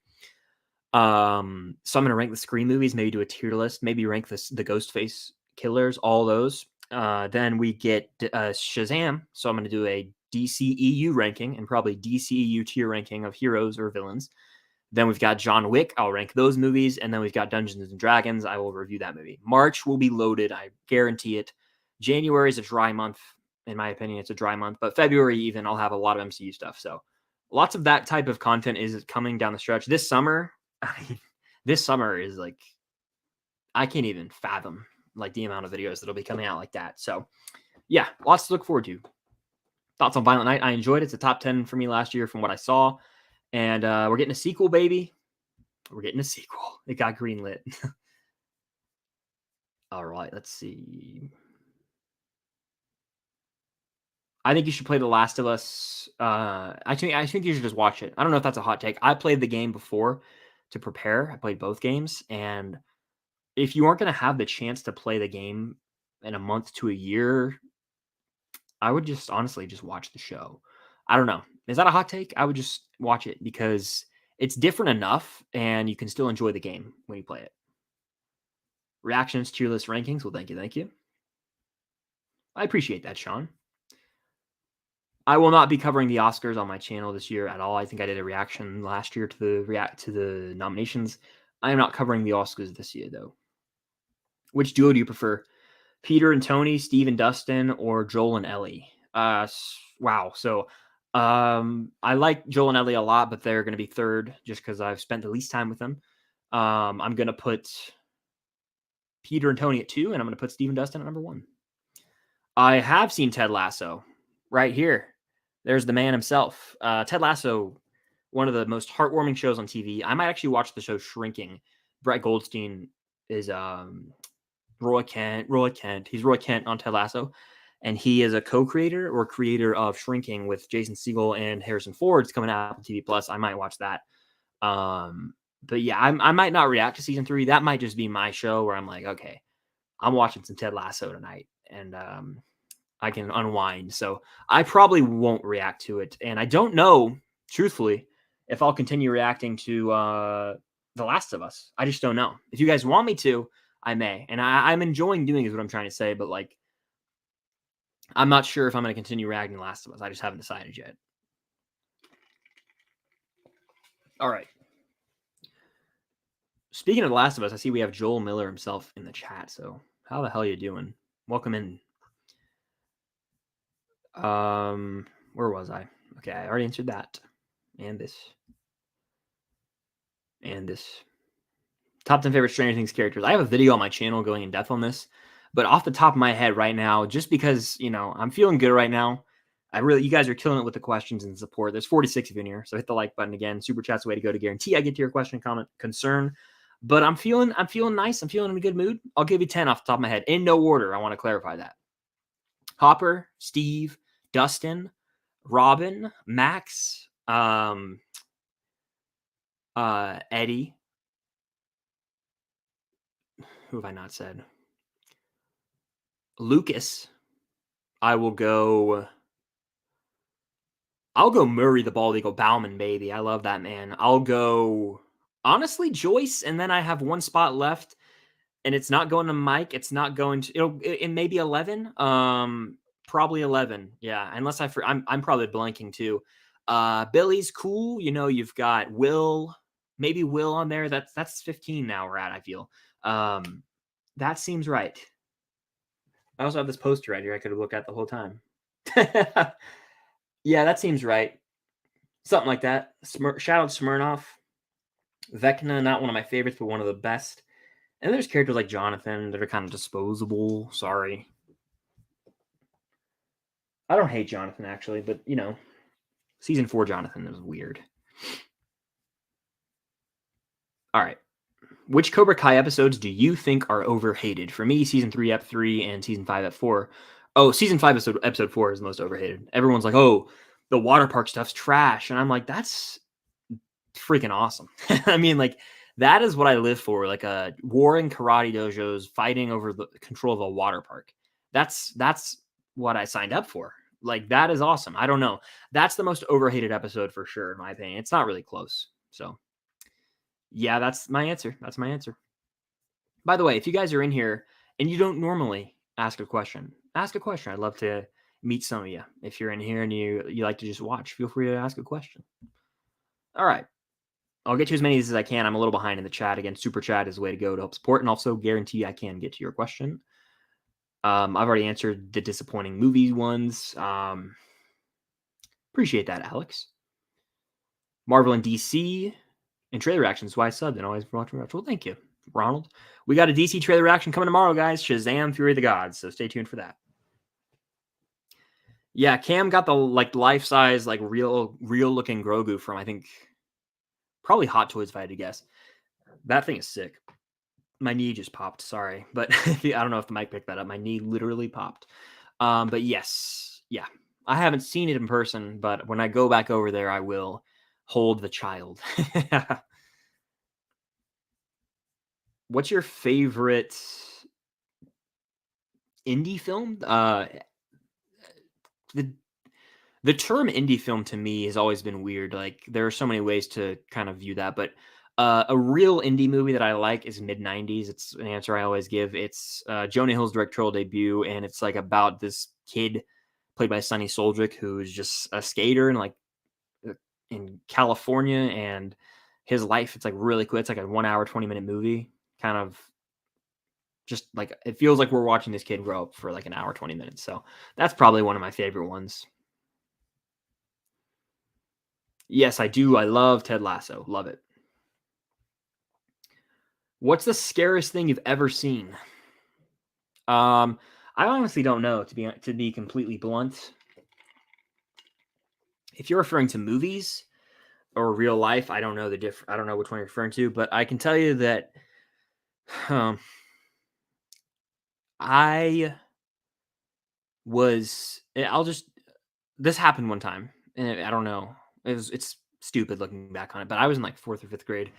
So I'm gonna rank the Scream movies, maybe do a tier list, maybe rank the Ghostface killers, all those. Then we get Shazam, so I'm gonna do a DCEU ranking and probably DCEU tier ranking of heroes or villains. Then we've got John Wick. I'll rank those movies, and then we've got Dungeons and Dragons. I will review that movie. March will be loaded. I guarantee it. January is a dry month, in my opinion. It's a dry month, but February even I'll have a lot of MCU stuff. So lots of that type of content is coming down the stretch. This summer, this summer is like I can't even fathom like the amount of videos that'll be coming out like that. So yeah, lots to look forward to. Thoughts on Violent Night? I enjoyed it. It's a top 10 for me last year from what I saw. And we're getting a sequel, baby. We're getting a sequel. It got greenlit. All right, let's see. I think you should play The Last of Us. I think you should just watch it. I don't know if that's a hot take. I played the game before to prepare. I played both games, and if you aren't going to have the chance to play the game in a month to a year, I would just honestly just watch the show. I don't know. Is that a hot take? I would just watch it because it's different enough and you can still enjoy the game when you play it. Reactions, tier list rankings. Well, thank you. Thank you. I appreciate that, Sean. I will not be covering the Oscars on my channel this year at all. I think I did a reaction last year to the nominations. I am not covering the Oscars this year though. Which duo do you prefer? Peter and Tony, Steve and Dustin, or Joel and Ellie? Wow. So I like Joel and Ellie a lot, but they're going to be third just because I've spent the least time with them. I'm going to put Peter and Tony at 2, and I'm going to put Steve and Dustin at number 1. I have seen Ted Lasso right here. There's the man himself. Ted Lasso, one of the most heartwarming shows on TV. I might actually watch the show Shrinking. Brett Goldstein is Roy Kent. He's Roy Kent on Ted Lasso. And he is a co-creator or creator of Shrinking with Jason Segel and Harrison Ford. It's coming out on Apple TV Plus. I might watch that. But yeah, I might not react to season 3. That might just be my show where I'm like, okay, I'm watching some Ted Lasso tonight, and I can unwind. So I probably won't react to it. And I don't know, truthfully, if I'll continue reacting to The Last of Us. I just don't know. If you guys want me to, I may. And I'm enjoying doing is what I'm trying to say, but like, I'm not sure if I'm going to continue reacting to The Last of Us. I just haven't decided yet. All right. Speaking of The Last of Us, I see we have Joel Miller himself in the chat. So how the hell are you doing? Welcome in. Where was I? Okay, I already answered that. And this. And this. Top 10 favorite Stranger Things characters. I have a video on my channel going in depth on this. But off the top of my head right now, just because, I'm feeling good right now. You guys are killing it with the questions and support. There's 46 of you in here. So hit the like button again. Super chat's the way to go to guarantee I get to your question, comment, concern. But I'm feeling nice. I'm feeling in a good mood. I'll give you 10 off the top of my head. In no order. I want to clarify that. Hopper, Steve, Dustin, Robin, Max, Eddie. Who have I not said? Lucas. I'll go Murray the Bald Eagle Bauman, baby. I love that man. I'll go, honestly, Joyce, and then I have one spot left, and it's not going to Mike. It's not going to, it may be 11. Probably 11. Yeah, unless I'm probably blanking too. Billy's cool. You've got Will, maybe Will on there. That's 15 now we're at, I feel. That seems right. I also have this poster right here I could have looked at the whole time. Yeah, that seems right. Something like that. Shout out Smirnoff. Vecna, not one of my favorites, but one of the best. And there's characters like Jonathan that are kind of disposable. Sorry. I don't hate Jonathan, actually, but, season 4 Jonathan is weird. All right. Which Cobra Kai episodes do you think are overhated? For me, season 3, ep 3, and season 5, ep 4. Oh, season 5, episode 4 is the most overhated. Everyone's like, oh, the water park stuff's trash. And I'm like, that's freaking awesome. I mean, like, that is what I live for. Like a war in karate dojos fighting over the control of a water park. That's what I signed up for. Like, that is awesome. I don't know. That's the most overhated episode for sure, in my opinion. It's not really close. So, yeah, that's my answer. That's my answer. By the way, if you guys are in here and you don't normally ask a question, ask a question. I'd love to meet some of you. If you're in here and you like to just watch, feel free to ask a question. All right. I'll get to as many as I can. I'm a little behind in the chat. Again, super chat is the way to go to help support, and also guarantee I can get to your question. I've already answered the disappointing movie ones. Appreciate that, Alex. Marvel and DC and trailer reactions. Why I subbed and always watching. Well, thank you, Ronald. We got a DC trailer reaction coming tomorrow, guys. Shazam! Fury of the Gods. So stay tuned for that. Yeah, Cam got the life size, real looking Grogu from, I think, probably Hot Toys, if I had to guess. That thing is sick. My knee just popped. Sorry, but I don't know if the mic picked that up. My knee literally popped. But yes, yeah, I haven't seen it in person, but when I go back over there, I will hold the child. What's your favorite indie film? The term indie film to me has always been weird. Like, there are so many ways to kind of view that, but a real indie movie that I like is mid-90s. It's an answer I always give. It's Jonah Hill's directorial debut, and it's like about this kid played by Sonny Soldrick, who is just a skater and like in California, and his life. It's like really cool. It's like a 1 hour, 20-minute movie. Kind of just like it feels like we're watching this kid grow up for like an hour, 20 minutes. So that's probably one of my favorite ones. Yes, I do. I love Ted Lasso. Love it. What's the scariest thing you've ever seen? I honestly don't know, to be completely blunt. If you're referring to movies or real life, I don't know I don't know which one you're referring to, but I can tell you that um, I I'll just this happened one time, and I don't know. It's stupid looking back on it, but I was in like 4th or 5th grade,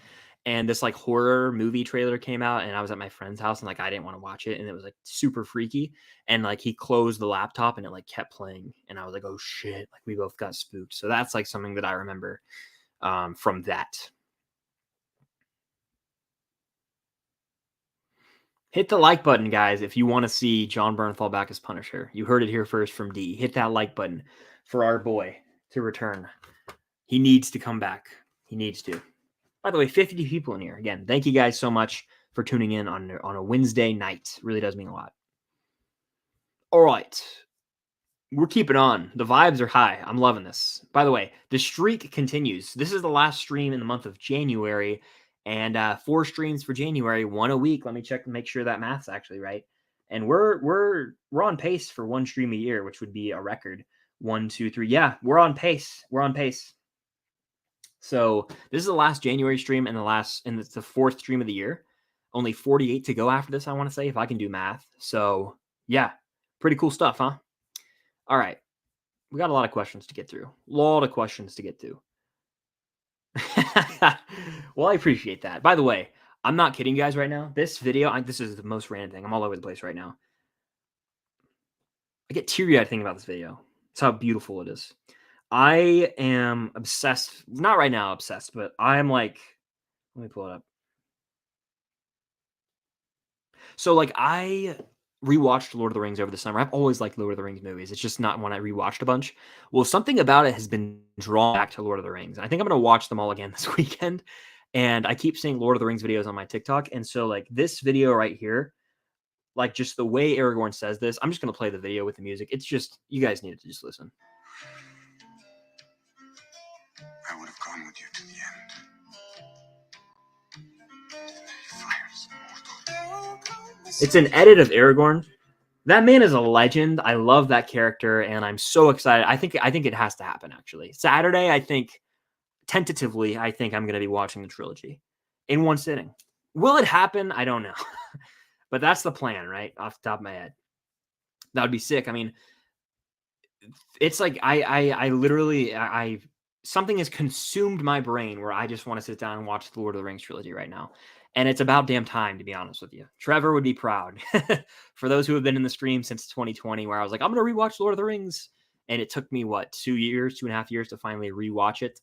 and this like horror movie trailer came out, and I was at my friend's house, and like I didn't want to watch it, and it was like super freaky, and like he closed the laptop, and it like kept playing, and I was like, oh shit, like we both got spooked. So that's like something that I remember from that. Hit the like button, guys, if you want to see John Bernthal back as Punisher. You heard it here first from D. Hit that like button for our boy to return. He needs to come back. He needs to. By the way, 50 people in here. Again, thank you guys so much for tuning in on a Wednesday night. Really does mean a lot. All right. We're keeping on. The vibes are high. I'm loving this. By the way, the streak continues. This is the last stream in the month of January, and 4 streams for January, 1 a week. Let me check and make sure that math's actually right. And we're on pace for 1 stream a year, which would be a record. 1, 2, 3. Yeah, we're on pace. We're on pace. So this is the last January stream and it's the 4th stream of the year. Only 48 to go after this, I want to say, if I can do math. So yeah, pretty cool stuff, huh? All right. We got a lot of questions to get through. Well, I appreciate that. By the way, I'm not kidding you guys right now. This video, this is the most random thing. I'm all over the place right now. I get teary-eyed thinking about this video. It's how beautiful it is. I am obsessed. Not right now obsessed, but I'm like, let me pull it up. So like I rewatched Lord of the Rings over the summer. I've always liked Lord of the Rings movies. It's just not one I rewatched a bunch. Well, something about it has been drawn back to Lord of the Rings. I think I'm going to watch them all again this weekend. And I keep seeing Lord of the Rings videos on my TikTok. And so like this video right here, like just the way Aragorn says this, I'm just going to play the video with the music. It's just, you guys need to just listen. I would have gone with you to the end. It's an edit of Aragorn. That man is a legend. I love that character, and I'm so excited. I think it has to happen, actually. Saturday, tentatively, I think I'm going to be watching the trilogy in one sitting. Will it happen? I don't know. But that's the plan, right? Off the top of my head. That would be sick. I mean, it's like I literally something has consumed my brain where I just want to sit down and watch the Lord of the Rings trilogy right now. And it's about damn time, to be honest with you. Trevor would be proud. For those who have been in the stream since 2020, where I was like, I'm going to rewatch Lord of the Rings. And it took me, 2.5 years to finally rewatch it.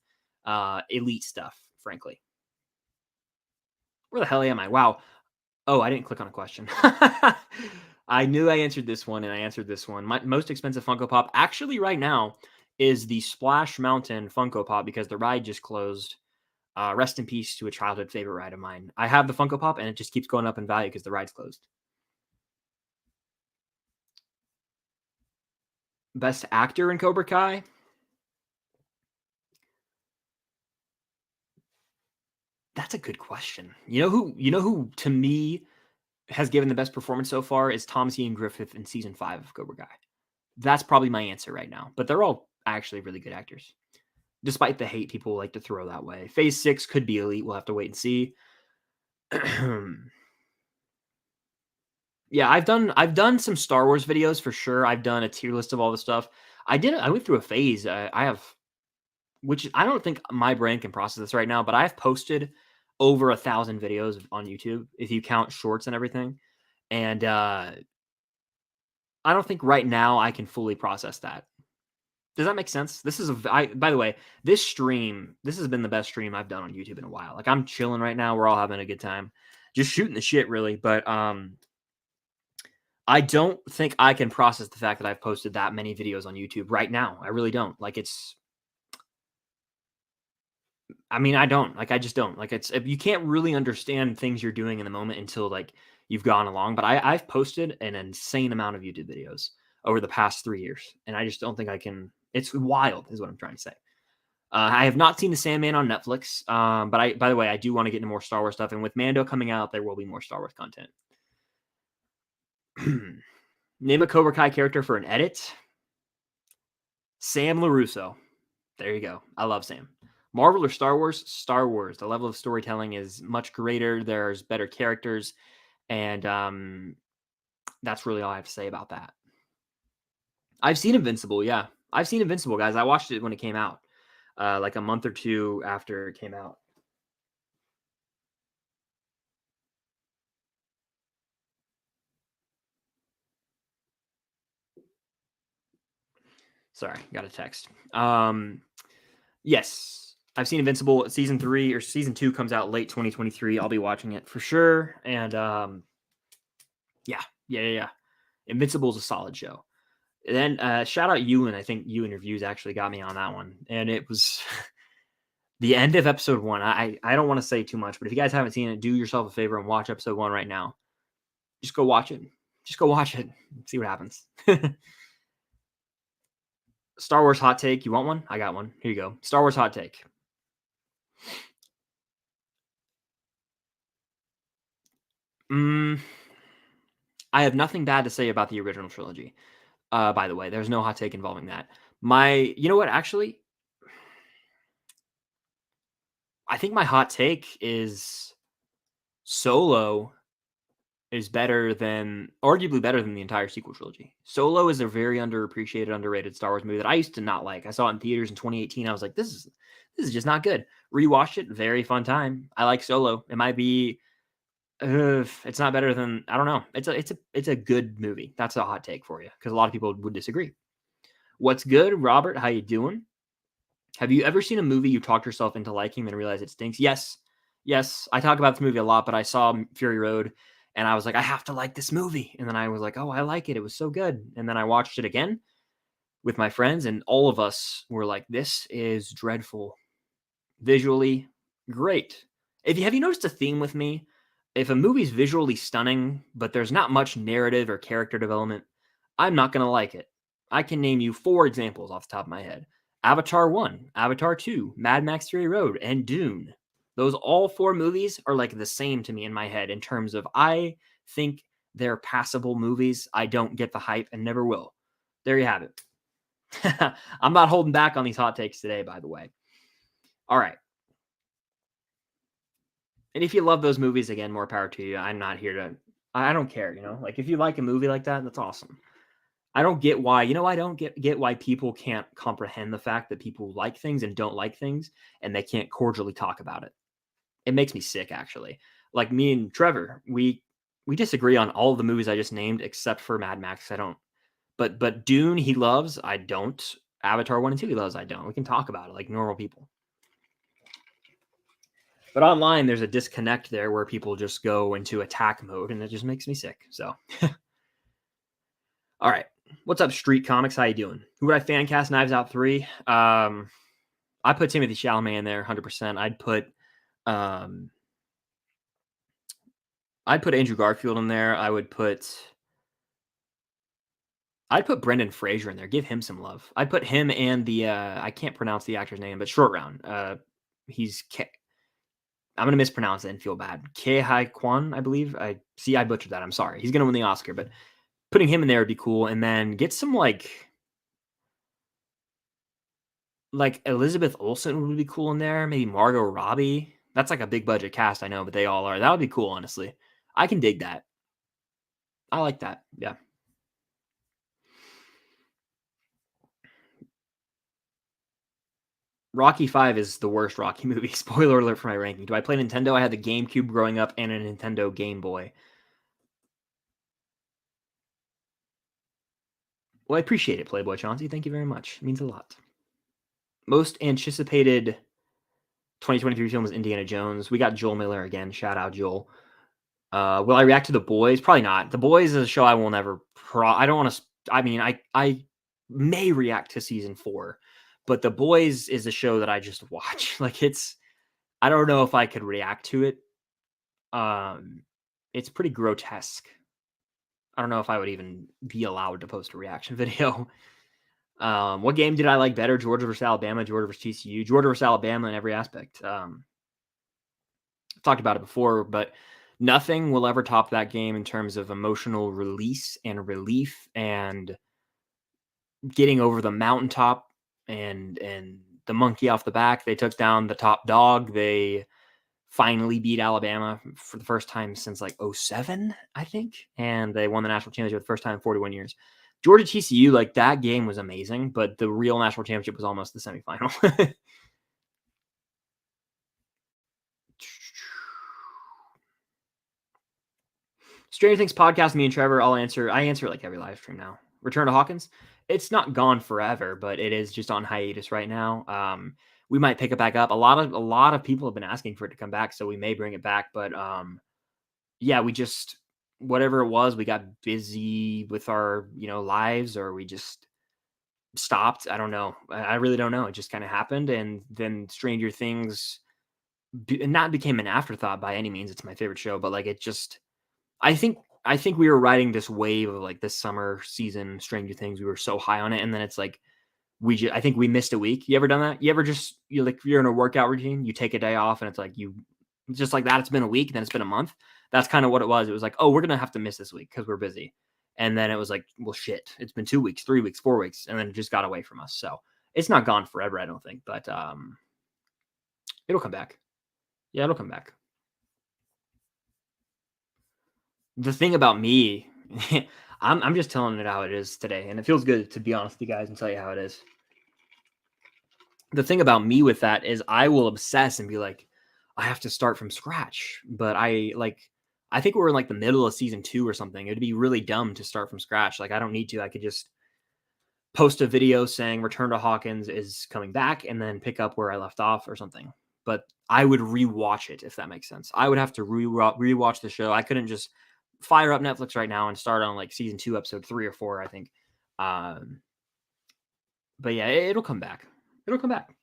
Elite stuff, frankly. Where the hell am I? Wow. Oh, I didn't click on a question. I knew I answered this one, and I answered this one. My most expensive Funko Pop, actually right now, is the Splash Mountain Funko Pop because the ride just closed. Rest in peace to a childhood favorite ride of mine. I have the Funko Pop, and it just keeps going up in value because the ride's closed. Best actor in Cobra Kai? That's a good question. You know who to me has given the best performance so far is Thomas Ian Griffith in season 5 of Cobra Kai. That's probably my answer right now. But they're all actually really good actors, despite the hate people like to throw that way. Phase 6 could be elite. We'll have to wait and see. Yeah, I've done some Star Wars videos for sure. I've done a tier list of all the stuff. I went through a phase. Which I don't think my brain can process this right now, but I've posted over 1,000 videos on YouTube if you count shorts and everything. And I don't think right now I can fully process that. Does that make sense? By the way, this has been the best stream I've done on YouTube in a while. Like I'm chilling right now. We're all having a good time. Just shooting the shit really. But I I don't think I can process the fact that I've posted that many videos on YouTube right now. I really don't. Like, it's I mean, I don't. Like, I just don't. Like, it's you can't really understand things you're doing in the moment until, like, you've gone along, but I've posted an insane amount of YouTube videos over the past 3 years, and I just don't think I can it's wild is what I'm trying to say. I have not seen The Sandman on Netflix, but by the way, I do wanna get into more Star Wars stuff, and with Mando coming out, there will be more Star Wars content. Name a Cobra Kai character for an edit. Sam LaRusso. There you go. I love Sam. Marvel or Star Wars? Star Wars. The level of storytelling is much greater. There's better characters, and that's really all I have to say about that. I've seen Invincible. Yeah, I've seen Invincible, guys. I watched it when it came out, like a month or two after it came out. Sorry, got a text. Yes, I've seen Invincible. Season 3 or season 2 comes out late 2023. I'll be watching it for sure. And yeah. Invincible is a solid show. And then shout out Ewan. I think Ewan Reviews actually got me on that one, and it was the end of episode 1. I don't want to say too much, but if you guys haven't seen it, do yourself a favor and watch episode 1 right now. Just go watch it. Just go watch it. See what happens. Star Wars hot take. You want one? I got one. Here you go. Star Wars hot take. I have nothing bad to say about the original trilogy. By the way, there's no hot take involving that. You know what? Actually, I think my hot take is Solo is arguably better than the entire sequel trilogy. Solo is a very underappreciated, underrated Star Wars movie that I used to not like. I saw it in theaters in 2018. I was like, this is just not good. Rewatched it, very fun time. I like Solo. It might be it's not better than I don't know. It's a good movie. That's a hot take for you because a lot of people would disagree. What's good, Robert? How you doing? Have you ever seen a movie you talked yourself into liking and realized it stinks? Yes. I talk about this movie a lot, but I saw Fury Road and I was like, I have to like this movie. And then I was like, oh, I like it. It was so good. And then I watched it again with my friends, and all of us were like, this is dreadful. Visually, great. Have you noticed a theme with me? If a movie's visually stunning, but there's not much narrative or character development, I'm not going to like it. I can name you 4 examples off the top of my head. Avatar 1, Avatar 2, Mad Max Fury Road, and Dune. Those all 4 movies are like the same to me in my head in terms of I think they're passable movies. I don't get the hype and never will. There you have it. I'm not holding back on these hot takes today, by the way. All right. And if you love those movies, again, more power to you. I'm not here to I don't care, Like, if you like a movie like that, that's awesome. I don't get why, I don't get why people can't comprehend the fact that people like things and don't like things, and they can't cordially talk about it. It makes me sick, actually. Like, me and Trevor, we disagree on all of the movies I just named except for Mad Max. I don't. But Dune, he loves. I don't. Avatar 1 and 2, he loves. I don't. We can talk about it like normal people. But online, there's a disconnect there where people just go into attack mode, and it just makes me sick. So, all right. What's up, Street Comics? How you doing? Who would I fan cast Knives Out 3? I put Timothy Chalamet in there 100%. I'd put Andrew Garfield in there. I'd put Brendan Fraser in there. Give him some love. I'd put him and the I can't pronounce the actor's name, but Short Round. I'm going to mispronounce it and feel bad. Ke-Hai Kwan, I believe. I butchered that. I'm sorry. He's going to win the Oscar, but putting him in there would be cool. And then get some like Elizabeth Olsen would be cool in there. Maybe Margot Robbie. That's like a big budget cast, I know, but they all are. That would be cool, honestly. I can dig that. I like that. Yeah. Rocky 5 is the worst Rocky movie. Spoiler alert for my ranking. Do I play Nintendo? I had the GameCube growing up and a Nintendo Game Boy. Well, I appreciate it, Playboy Chauncey. Thank you very much. It means a lot. Most anticipated 2023 film is Indiana Jones. We got Joel Miller again. Shout out, Joel. Will I react to The Boys? Probably not. The Boys is a show I will never. I don't want to. I mean, I may react to season 4, but The Boys is a show that I just watch. Like it's. I don't know if I could react to it. It's pretty grotesque. I don't know if I would even be allowed to post a reaction video. What game did I like better? Georgia versus Alabama, Georgia versus TCU, Georgia versus Alabama in every aspect. I've talked about it before, but nothing will ever top that game in terms of emotional release and relief and getting over the mountaintop and the monkey off the back. They took down the top dog. They finally beat Alabama for the first time since like 07, I think. And they won the national championship for the first time in 41 years. Georgia TCU, like that game was amazing, but the real national championship was almost the semifinal. Stranger Things podcast, me and Trevor, I answer like every live stream now. Return to Hawkins. It's not gone forever, but it is just on hiatus right now. We might pick it back up. A lot of people have been asking for it to come back, so we may bring it back. But yeah, we just whatever it was, we got busy with our lives, or we just stopped. I don't know. I really don't know. It just kind of happened, and then Stranger Things not became an afterthought by any means. It's my favorite show, but like it just. I think we were riding this wave of like this summer season Stranger Things. We were so high on it, and then it's like I think we missed a week. You ever done that? You ever just you're in a workout routine, you take a day off, and it's like just like that. It's been a week, then it's been a month. That's kind of what it was. It was like, oh, we're gonna have to miss this week because we're busy, and then it was like, well, shit, it's been 2 weeks, 3 weeks, 4 weeks, and then it just got away from us. So it's not gone forever, I don't think, but it'll come back. Yeah, it'll come back. The thing about me, I'm just telling it how it is today, and it feels good to be honest with you guys and tell you how it is. The thing about me with that is I will obsess and be like, I have to start from scratch. But I think we're in like the middle of season 2 or something. It'd be really dumb to start from scratch. Like I don't need to. I could just post a video saying Return to Hawkins is coming back and then pick up where I left off or something. But I would rewatch it if that makes sense. I would have to rewatch the show. I couldn't just fire up Netflix right now and start on like season 2, episode 3 or 4, I think. But yeah, it'll come back. It'll come back.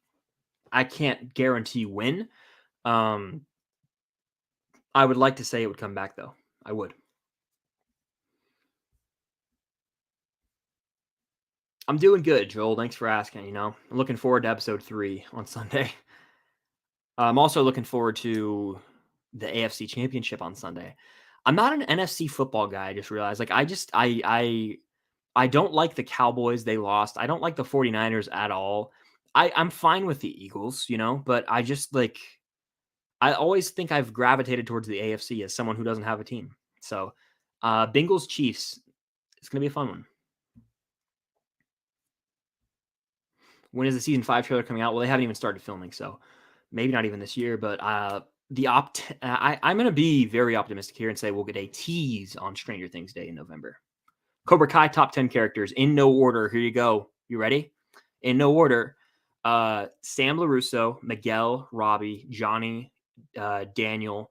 I can't guarantee when. I would like to say it would come back though. I would. I'm doing good, Joel. Thanks for asking. I'm looking forward to episode 3 on Sunday. I'm also looking forward to the AFC Championship on Sunday. I'm not an NFC football guy. I just realized, like, I don't like the Cowboys. They lost. I don't like the 49ers at all. I'm fine with the Eagles, but I just like I always think I've gravitated towards the AFC as someone who doesn't have a team. So, Bengals Chiefs. It's gonna be a fun one. When is the season 5 trailer coming out? Well, they haven't even started filming, so maybe not even this year. But I'm going to be very optimistic here and say we'll get a tease on Stranger Things Day in November. Cobra Kai top 10 characters in no order. Here you go. You ready? In no order. Sam LaRusso, Miguel, Robbie, Johnny, Daniel,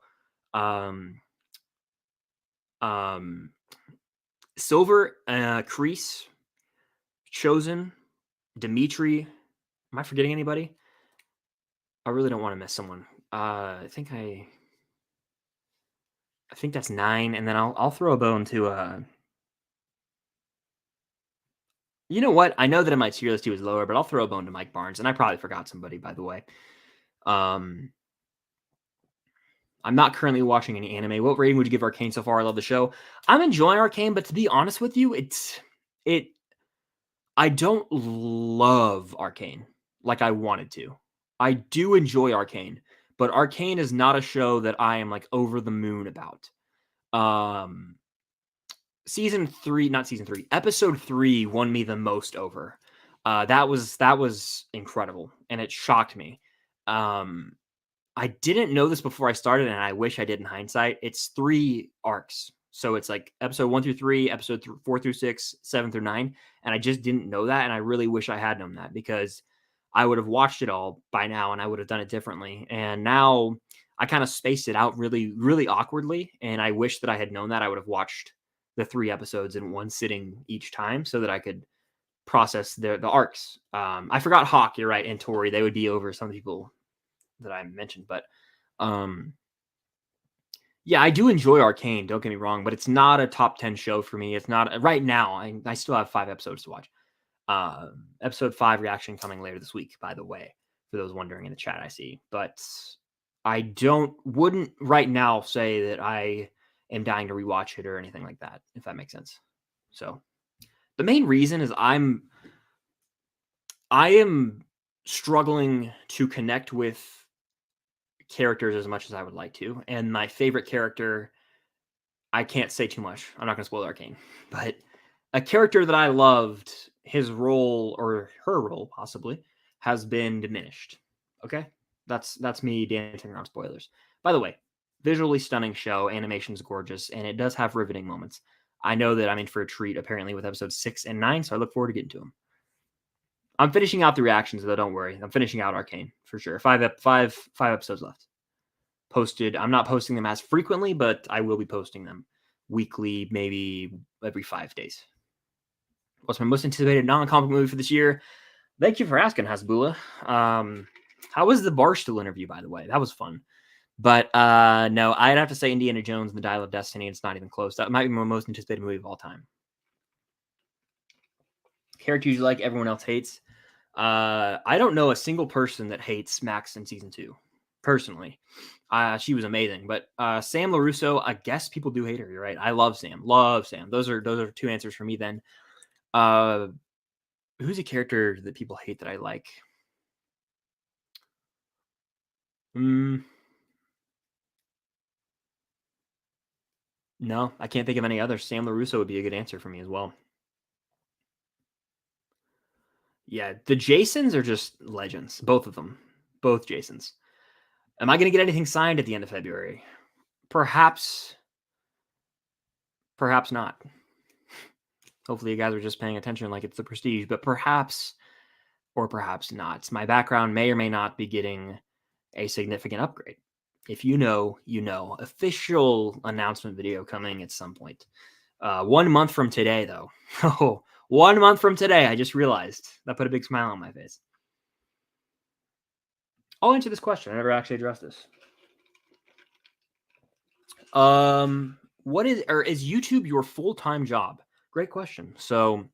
Silver, Kreese, Chosen, Dimitri. Am I forgetting anybody? I really don't want to miss someone. I think that's 9, and then I'll throw a bone to you know what? I know that in my tier list he was lower, but I'll throw a bone to Mike Barnes, and I probably forgot somebody, by the way. I'm not currently watching any anime. What rating would you give Arcane so far? I love the show. I'm enjoying Arcane, but to be honest with you, I don't love Arcane like I wanted to. I do enjoy Arcane, but Arcane is not a show that I am like over the moon about. Episode 3 won me the most over. That was incredible, and it shocked me. I didn't know this before I started, and I wish I did in hindsight. It's 3 arcs. So it's like episode 1 through 3, episode 4 through 6, 7 through 9. And I just didn't know that. And I really wish I had known that because I would have watched it all by now and I would have done it differently. And now I kind of spaced it out really, really awkwardly. And I wish that I had known that. I would have watched the 3 episodes in one sitting each time so that I could process the arcs. I forgot Hawk, you're right, and Tori. They would be over some people that I mentioned. But um, yeah, I do enjoy Arcane, don't get me wrong, but it's not a top 10 show for me. It's not right now. I still have 5 episodes to watch. Episode 5 reaction coming later this week, by the way, for those wondering in the chat, I see. But I wouldn't right now say that I am dying to rewatch it or anything like that, if that makes sense. So the main reason is I am struggling to connect with characters as much as I would like to. And my favorite character, I can't say too much. I'm not going to spoil Arcane, but a character that I loved, his role or her role possibly has been diminished. Okay, that's me dancing around spoilers. By the way, visually stunning show, animation's gorgeous, and it does have riveting moments. I know that I'm in for a treat apparently with episodes 6 and 9, so I look forward to getting to them. I'm finishing out the reactions though. Don't worry, I'm finishing out Arcane for sure. Five episodes left. Posted. I'm not posting them as frequently, but I will be posting them weekly, maybe every 5 days. What's my most anticipated non-comic movie for this year? Thank you for asking, Hasbula. How was the Barstool interview, by the way? That was fun. But no, I'd have to say Indiana Jones and the Dial of Destiny. It's not even close. That might be my most anticipated movie of all time. Characters you like, everyone else hates. I don't know a single person that hates Max in season 2. Personally, she was amazing. But Sam LaRusso, I guess people do hate her. You're right. I love Sam. Love Sam. Those are 2 answers for me then. Who's a character that people hate that I like? No, I can't think of any others. Sam LaRusso would be a good answer for me as well. Yeah, the Jasons are just legends. Both of them. Both Jasons. Am I going to get anything signed at the end of February? Perhaps. Perhaps not. Hopefully you guys are just paying attention like it's the Prestige, but perhaps or perhaps not. My background may or may not be getting a significant upgrade. If you know, you know. Official announcement video coming at some point. 1 month from today, though. Oh, 1 month from today, I just realized. That put a big smile on my face. I'll answer this question. I never actually addressed this. Is YouTube your full-time job? Great question. So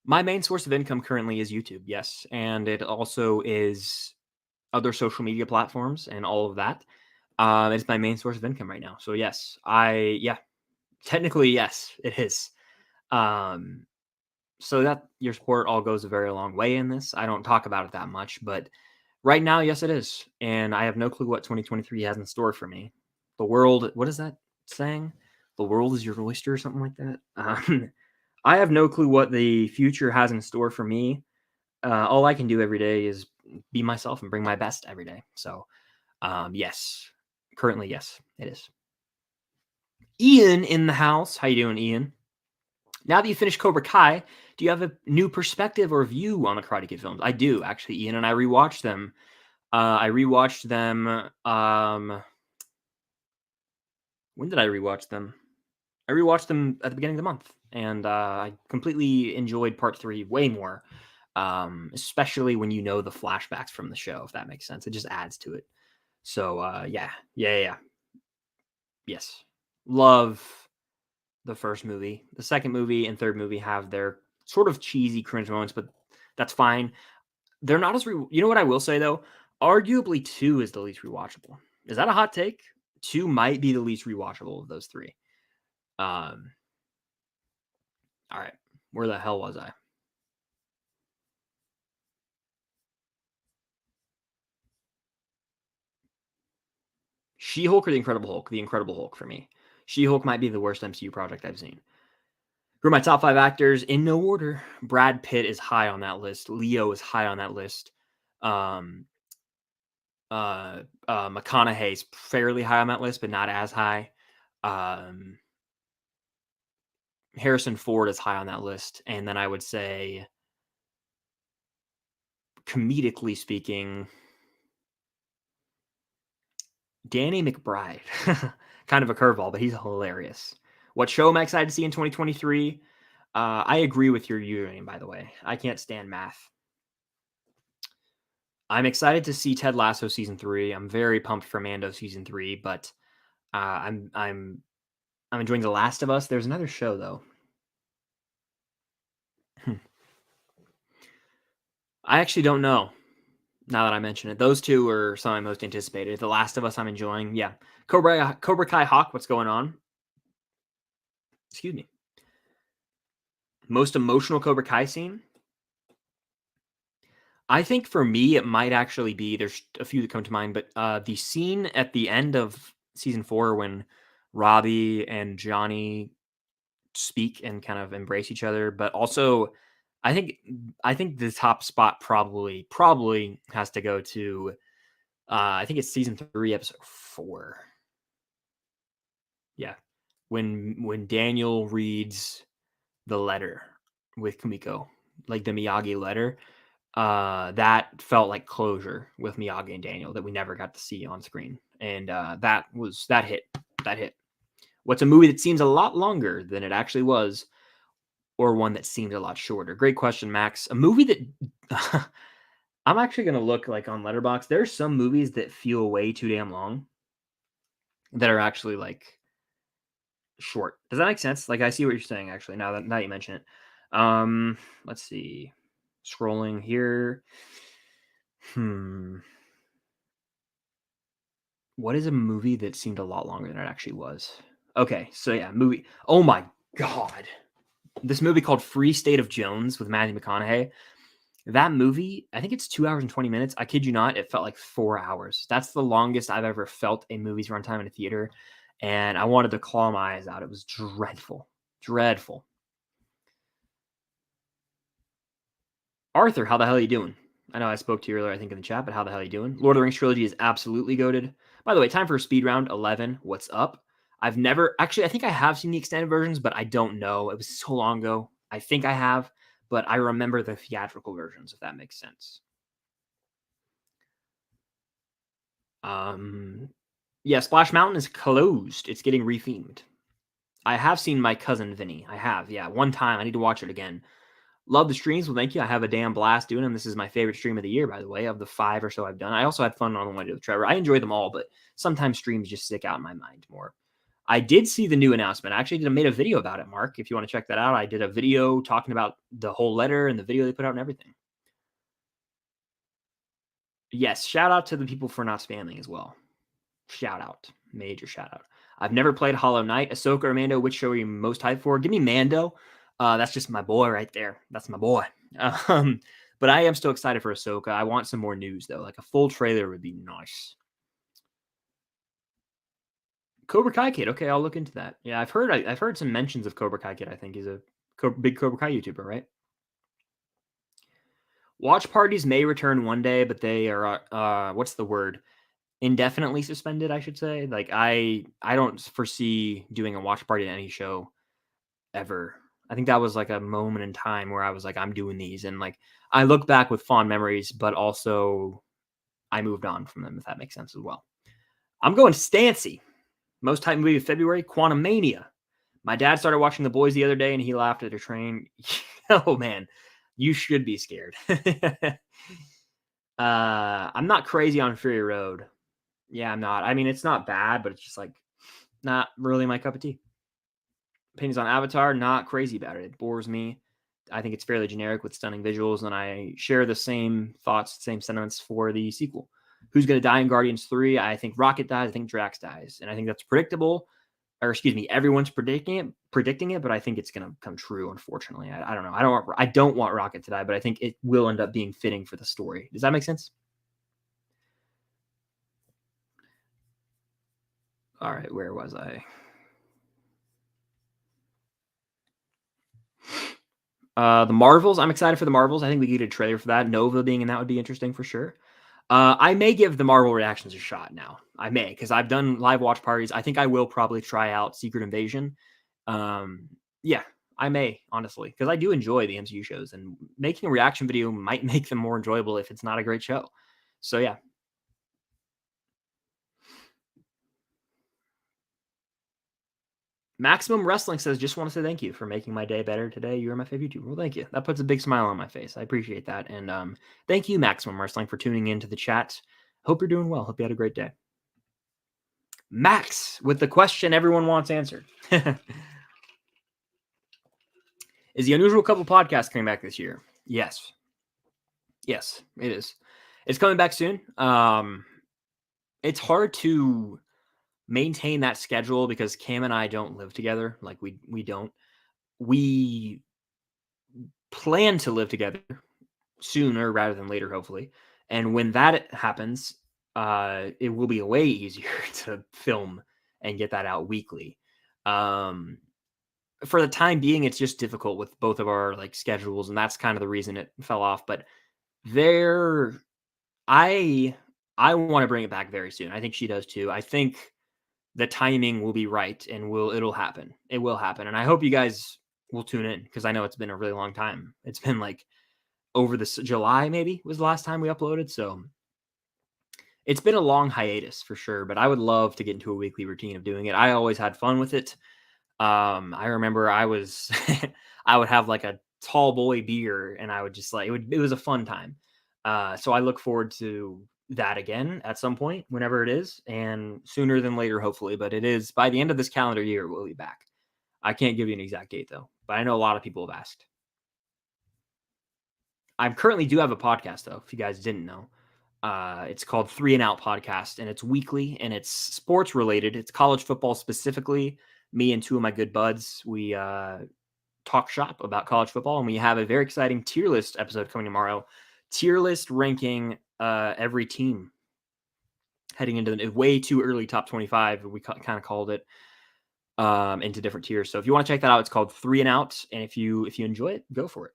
my main source of income currently is YouTube, yes. And it also is other social media platforms and all of that. It's my main source of income right now. So yes, technically, yes, it is. So that your support all goes a very long way in this. I don't talk about it that much, but right now, yes, it is. And I have no clue what 2023 has in store for me. The world, what is that saying? The world is your oyster or something like that. I have no clue what the future has in store for me. All I can do every day is be myself and bring my best every day. So, yes, currently, yes, it is. Ian in the house. How you doing, Ian? Now that you finished Cobra Kai, do you have a new perspective or view on the Karate Kid films? I do, actually, Ian, and I rewatched them. I rewatched them. When did I rewatch them? I rewatched them at the beginning of the month, and I completely enjoyed part 3 way more. Especially when you know the flashbacks from the show, if that makes sense. It just adds to it. So yeah. Yes. Love the first movie. The second movie and third movie have their sort of cheesy cringe moments, but that's fine. They're not as you know what I will say though? Arguably 2 is the least rewatchable. Is that a hot take? 2 might be the least rewatchable of those 3. All right. Where the hell was I? She-Hulk or the Incredible Hulk? The Incredible Hulk for me. She-Hulk might be the worst MCU project I've seen. Who are my top 5 actors in no order? Brad Pitt is high on that list. Leo is high on that list. McConaughey's fairly high on that list, but not as high. Harrison Ford is high on that list. And then I would say, comedically speaking, Danny McBride. Kind of a curveball, but he's hilarious. What show am I excited to see in 2023? I agree with your username, by the way. I can't stand math. I'm excited to see Ted Lasso season 3. I'm very pumped for Mando season 3, but I'm enjoying The Last of Us. There's another show though. I actually don't know. Now that I mention it, those two are some of my most anticipated. The Last of Us, I'm enjoying. Yeah, Cobra Kai Hawk. What's going on? Excuse me. Most emotional Cobra Kai scene. I think for me, it might actually be. There's a few that come to mind, but the scene at the end of season 4 when Robbie and Johnny speak and kind of embrace each other, but also I think the top spot probably has to go to I think it's season 3, episode 4. Yeah. When Daniel reads the letter with Kumiko, like the Miyagi letter, that felt like closure with Miyagi and Daniel that we never got to see on screen. And that hit. That hit. What's a movie that seems a lot longer than it actually was, or one that seemed a lot shorter? Great question, Max. A movie that I'm actually gonna look like on Letterboxd. There's some movies that feel way too damn long that are actually like short. Does that make sense? Like I see what you're saying actually. Now you mention it. Let's see. Scrolling here. What is a movie that seemed a lot longer than it actually was? Okay, so yeah, movie. Oh my god. This movie called Free State of Jones with Matthew McConaughey. That movie, I think it's 2 hours and 20 minutes. I kid you not, it felt like 4 hours. That's the longest I've ever felt a movie's runtime in a theater. And I wanted to claw my eyes out. It was dreadful. Dreadful. Arthur, how the hell are you doing? I know I spoke to you earlier, I think, in the chat, but how the hell are you doing? Lord of the Rings trilogy is absolutely goated. By the way, time for a speed round 11. What's up? I've never actually, I think I have seen the extended versions, but I don't know. It was so long ago. I think I have, but I remember the theatrical versions, if that makes sense. Yeah, Splash Mountain is closed. It's getting rethemed. I have seen My Cousin Vinny. I have, yeah, one time. I need to watch it again. Love the streams. Well, thank you. I have a damn blast doing them. This is my favorite stream of the year, by the way, of the 5 or so I've done. I also had fun on the one I did with Trevor. I enjoy them all, but sometimes streams just stick out in my mind more. I did see the new announcement. I actually made a video about it, Mark. If you want to check that out, I did a video talking about the whole letter and the video they put out and everything. Yes, shout out to the people for not spamming as well. Shout out. Major shout out. I've never played Hollow Knight. Ahsoka or Mando, which show are you most hyped for? Give me Mando. That's just my boy right there. That's my boy. But I am still excited for Ahsoka. I want some more news, though. Like a full trailer would be nice. Cobra Kai Kid. Okay, I'll look into that. Yeah, I've heard some mentions of Cobra Kai Kid. I think he's a big Cobra Kai YouTuber, right? Watch parties may return one day, but they are what's the word? Indefinitely suspended, I should say. Like I don't foresee doing a watch party at any show ever. I think that was like a moment in time where I was like, I'm doing these, and like I look back with fond memories, but also I moved on from them, if that makes sense as well. I'm going Stancy. Most hype movie of February, Quantum Mania. My dad started watching The Boys the other day, and he laughed at a train. Oh man, you should be scared. I'm not crazy on Fury Road. Yeah, I'm not. I mean, it's not bad, but it's just like not really my cup of tea. Opinions on Avatar, not crazy about it. It bores me. I think it's fairly generic with stunning visuals, and I share the same thoughts, same sentiments for the sequel. Who's going to die in Guardians 3? I think Rocket dies. I think Drax dies. And I think that's predictable. Or excuse me, everyone's predicting it, but I think it's going to come true, unfortunately. I don't know. I don't want Rocket to die, but I think it will end up being fitting for the story. Does that make sense? All right, where was I? The Marvels. I'm excited for the Marvels. I think we get a trailer for that. Nova being in that would be interesting for sure. I may give the Marvel reactions a shot now. I may, because I've done live watch parties. I think I will probably try out Secret Invasion. Yeah, I may, honestly, because I do enjoy the MCU shows, and making a reaction video might make them more enjoyable if it's not a great show. So yeah. Maximum Wrestling says, just want to say thank you for making my day better today. You're my favorite YouTuber. Well, thank you. That puts a big smile on my face. I appreciate that. And thank you, Maximum Wrestling, for tuning into the chat. Hope you're doing well. Hope you had a great day. Max, with the question everyone wants answered. Is the Unusual Couple podcast coming back this year? Yes. Yes, it is. It's coming back soon. It's hard to maintain that schedule because Cam and I don't live together. Like we don't. We plan to live together sooner rather than later, hopefully. And when that happens, it will be way easier to film and get that out weekly. For the time being, it's just difficult with both of our like schedules, and that's kind of the reason it fell off. But there, I I want to bring it back very soon. I think she does too. I think the timing will be right, and it'll happen. It will happen, and I hope you guys will tune in because I know it's been a really long time. It's been like over this July maybe was the last time we uploaded, so it's been a long hiatus for sure. But I would love to get into a weekly routine of doing it. I always had fun with it. I remember I was I would have like a tall boy beer and I would just like it was a fun time. So I look forward to that again at some point, whenever it is, and sooner than later, hopefully. But it is by the end of this calendar year, we'll be back. I can't give you an exact date though, but I know a lot of people have asked. I currently do have a podcast though, if you guys didn't know. It's called Three and Out Podcast, and it's weekly and it's sports related. It's college football specifically. Me and two of my good buds, we talk shop about college football, and we have a very exciting tier list episode coming tomorrow. Tier list ranking every team heading into the way too early top 25. We kind of called it into different tiers. So if you want to check that out, it's called Three and Out, and if you enjoy it, go for it.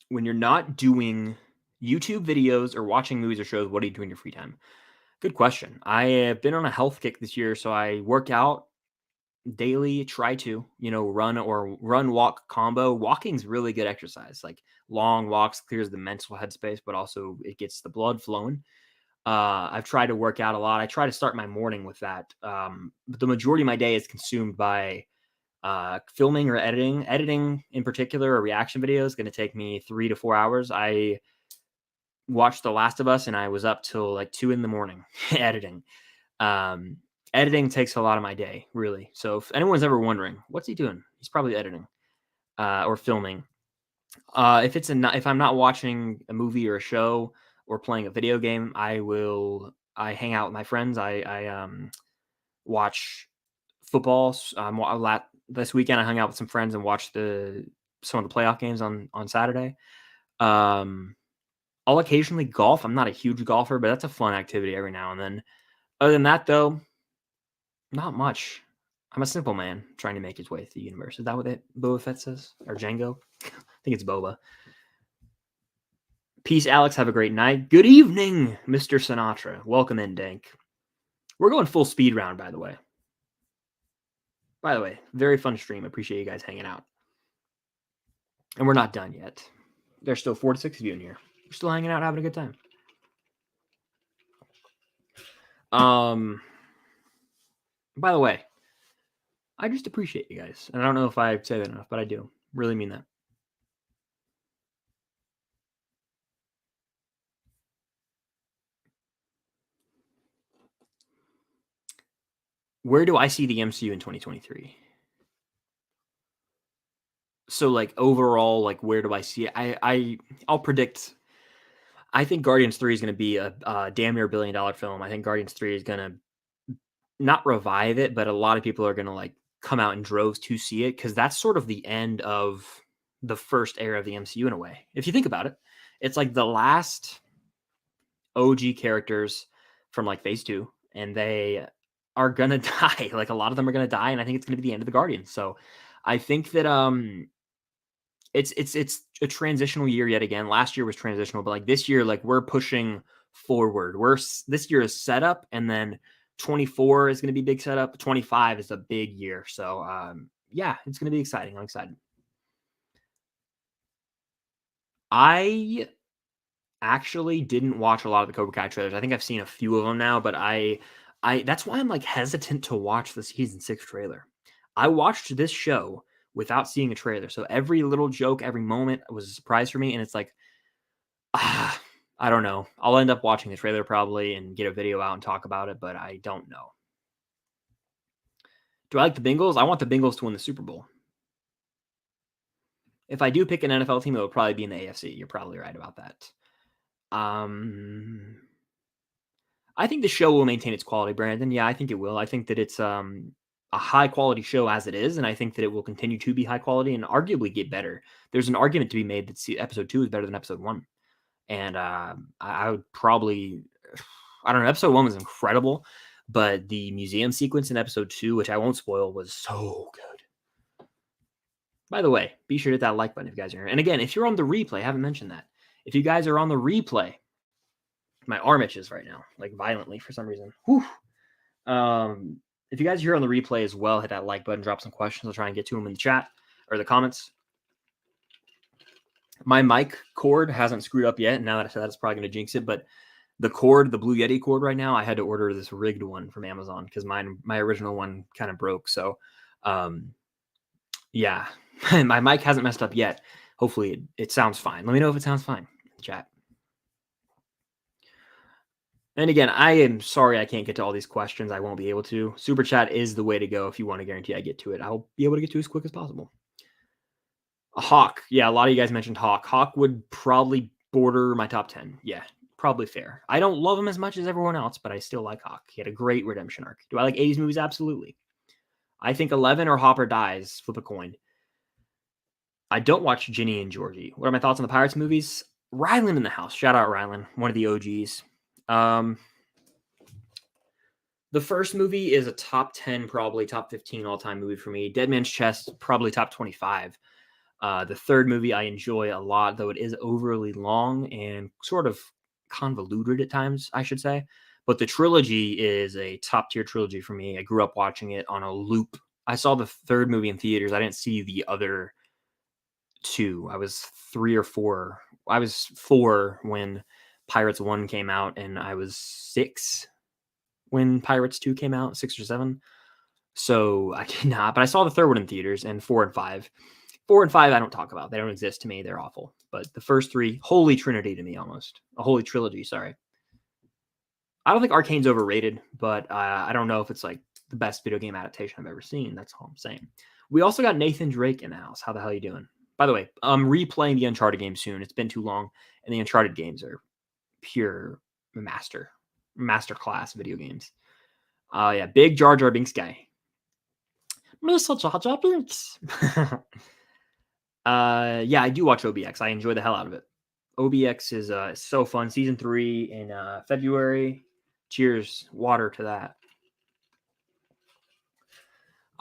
When you're not doing YouTube videos or watching movies or shows, what do you do in your free time? Good question. I have been on a health kick this year, so I work out daily, try to, run walk combo. Walking's really good exercise. Like long walks clears the mental headspace, but also it gets the blood flowing. I've tried to work out a lot. I try to start my morning with that. But the majority of my day is consumed by filming or editing. Editing in particular, a reaction video is going to take me 3 to 4 hours. I watched The Last of Us and I was up till like 2 in the morning editing. Editing takes a lot of my day, really. So if anyone's ever wondering, what's he doing? He's probably editing or filming. If I'm not watching a movie or a show or playing a video game, I hang out with my friends. I watch football. This weekend I hung out with some friends and watched some of the playoff games on Saturday. I'll occasionally golf. I'm not a huge golfer, but that's a fun activity every now and then. Other than that, though, not much. I'm a simple man trying to make his way through the universe. Is that what Boba Fett says? Or Django? I think it's Boba. Peace, Alex. Have a great night. Good evening, Mr. Sinatra. Welcome in, Dank. We're going full speed round, by the way. Very fun stream. Appreciate you guys hanging out. And we're not done yet. There's still 4 to 6 of you in here. We're still hanging out, having a good time. By the way, I just appreciate you guys. And I don't know if I say that enough, but I do. Really mean that. Where do I see the MCU in 2023? So like overall, like where do I see it? I'll predict. I think Guardians 3 is going to be a damn near $1 billion film. I think Guardians 3 is going to not revive it, but a lot of people are going to like come out in droves to see it because that's sort of the end of the first era of the MCU in a way. If you think about it, it's like the last OG characters from like phase 2, and they are going to die. Like a lot of them are going to die, and I think it's going to be the end of the Guardians. So I think that it's a transitional year yet again. Last year was transitional, but like this year, like we're pushing forward. This year is setup, and then 24 is going to be big setup. 25 is a big year. So yeah, it's going to be exciting. I'm excited. I actually didn't watch a lot of the Cobra Kai trailers. I think I've seen a few of them now, but I That's why I'm like hesitant to watch the season 6 trailer. I watched this show without seeing a trailer. So every little joke, every moment was a surprise for me. And it's like, I don't know. I'll end up watching the trailer probably and get a video out and talk about it, but I don't know. Do I like the Bengals? I want the Bengals to win the Super Bowl. If I do pick an NFL team, it would probably be in the AFC. You're probably right about that. I think the show will maintain its quality, Brandon. Yeah, I think it will. I think that it's a high quality show as it is, and I think that it will continue to be high quality and arguably get better. There's an argument to be made that episode 2 is better than episode 1. And I would probably, I don't know, episode 1 was incredible, but the museum sequence in episode 2, which I won't spoil, was so good. By the way, be sure to hit that like button if you guys are here. And again, if you're on the replay, I haven't mentioned that. If you guys are on the replay, my arm itches right now, like violently for some reason. Whew. If you guys are here on the replay as well, hit that like button, drop some questions. I'll try and get to them in the chat or the comments. My mic cord hasn't screwed up yet. Now that I said that, it's probably going to jinx it. But the cord, the Blue Yeti cord right now, I had to order this rigged one from Amazon because my original one kind of broke. So, yeah, my mic hasn't messed up yet. Hopefully it sounds fine. Let me know if it sounds fine in the chat. And again, I am sorry I can't get to all these questions. I won't be able to. Super chat is the way to go if you want to guarantee I get to it. I'll be able to get to it as quick as possible. A Hawk. Yeah, a lot of you guys mentioned Hawk. Hawk would probably border my top 10. Yeah, probably fair. I don't love him as much as everyone else, but I still like Hawk. He had a great redemption arc. Do I like 80s movies? Absolutely. I think 11 or Hopper dies. Flip a coin. I don't watch Ginny and Georgie. What are my thoughts on the Pirates movies? Rylan in the house. Shout out Rylan, one of the OGs. The first movie is a top 10, probably top 15 all-time movie for me. Dead Man's Chest, probably top 25. The third movie I enjoy a lot, though it is overly long and sort of convoluted at times, I should say. But the trilogy is a top-tier trilogy for me. I grew up watching it on a loop. I saw the third movie in theaters. I didn't see the other two. I was 3 or 4. I was 4 when Pirates 1 came out, and I was 6 when Pirates 2 came out, 6 or 7. So I did not, but I saw the third one in theaters, and 4 and 5. 4 and 5 I don't talk about. They don't exist to me. They're awful. But the first 3, holy trinity to me almost. A holy trilogy, sorry. I don't think Arcane's overrated, but I don't know if it's like the best video game adaptation I've ever seen. That's all I'm saying. We also got Nathan Drake in the house. How the hell are you doing? By the way, I'm replaying the Uncharted game soon. It's been too long, and the Uncharted games are pure masterclass video games. Yeah, big Jar Jar Binks guy. Mr. Jar Jar Binks. Yeah, I do watch OBX. I enjoy the hell out of it. OBX is so fun. Season 3 in February. Cheers, water to that.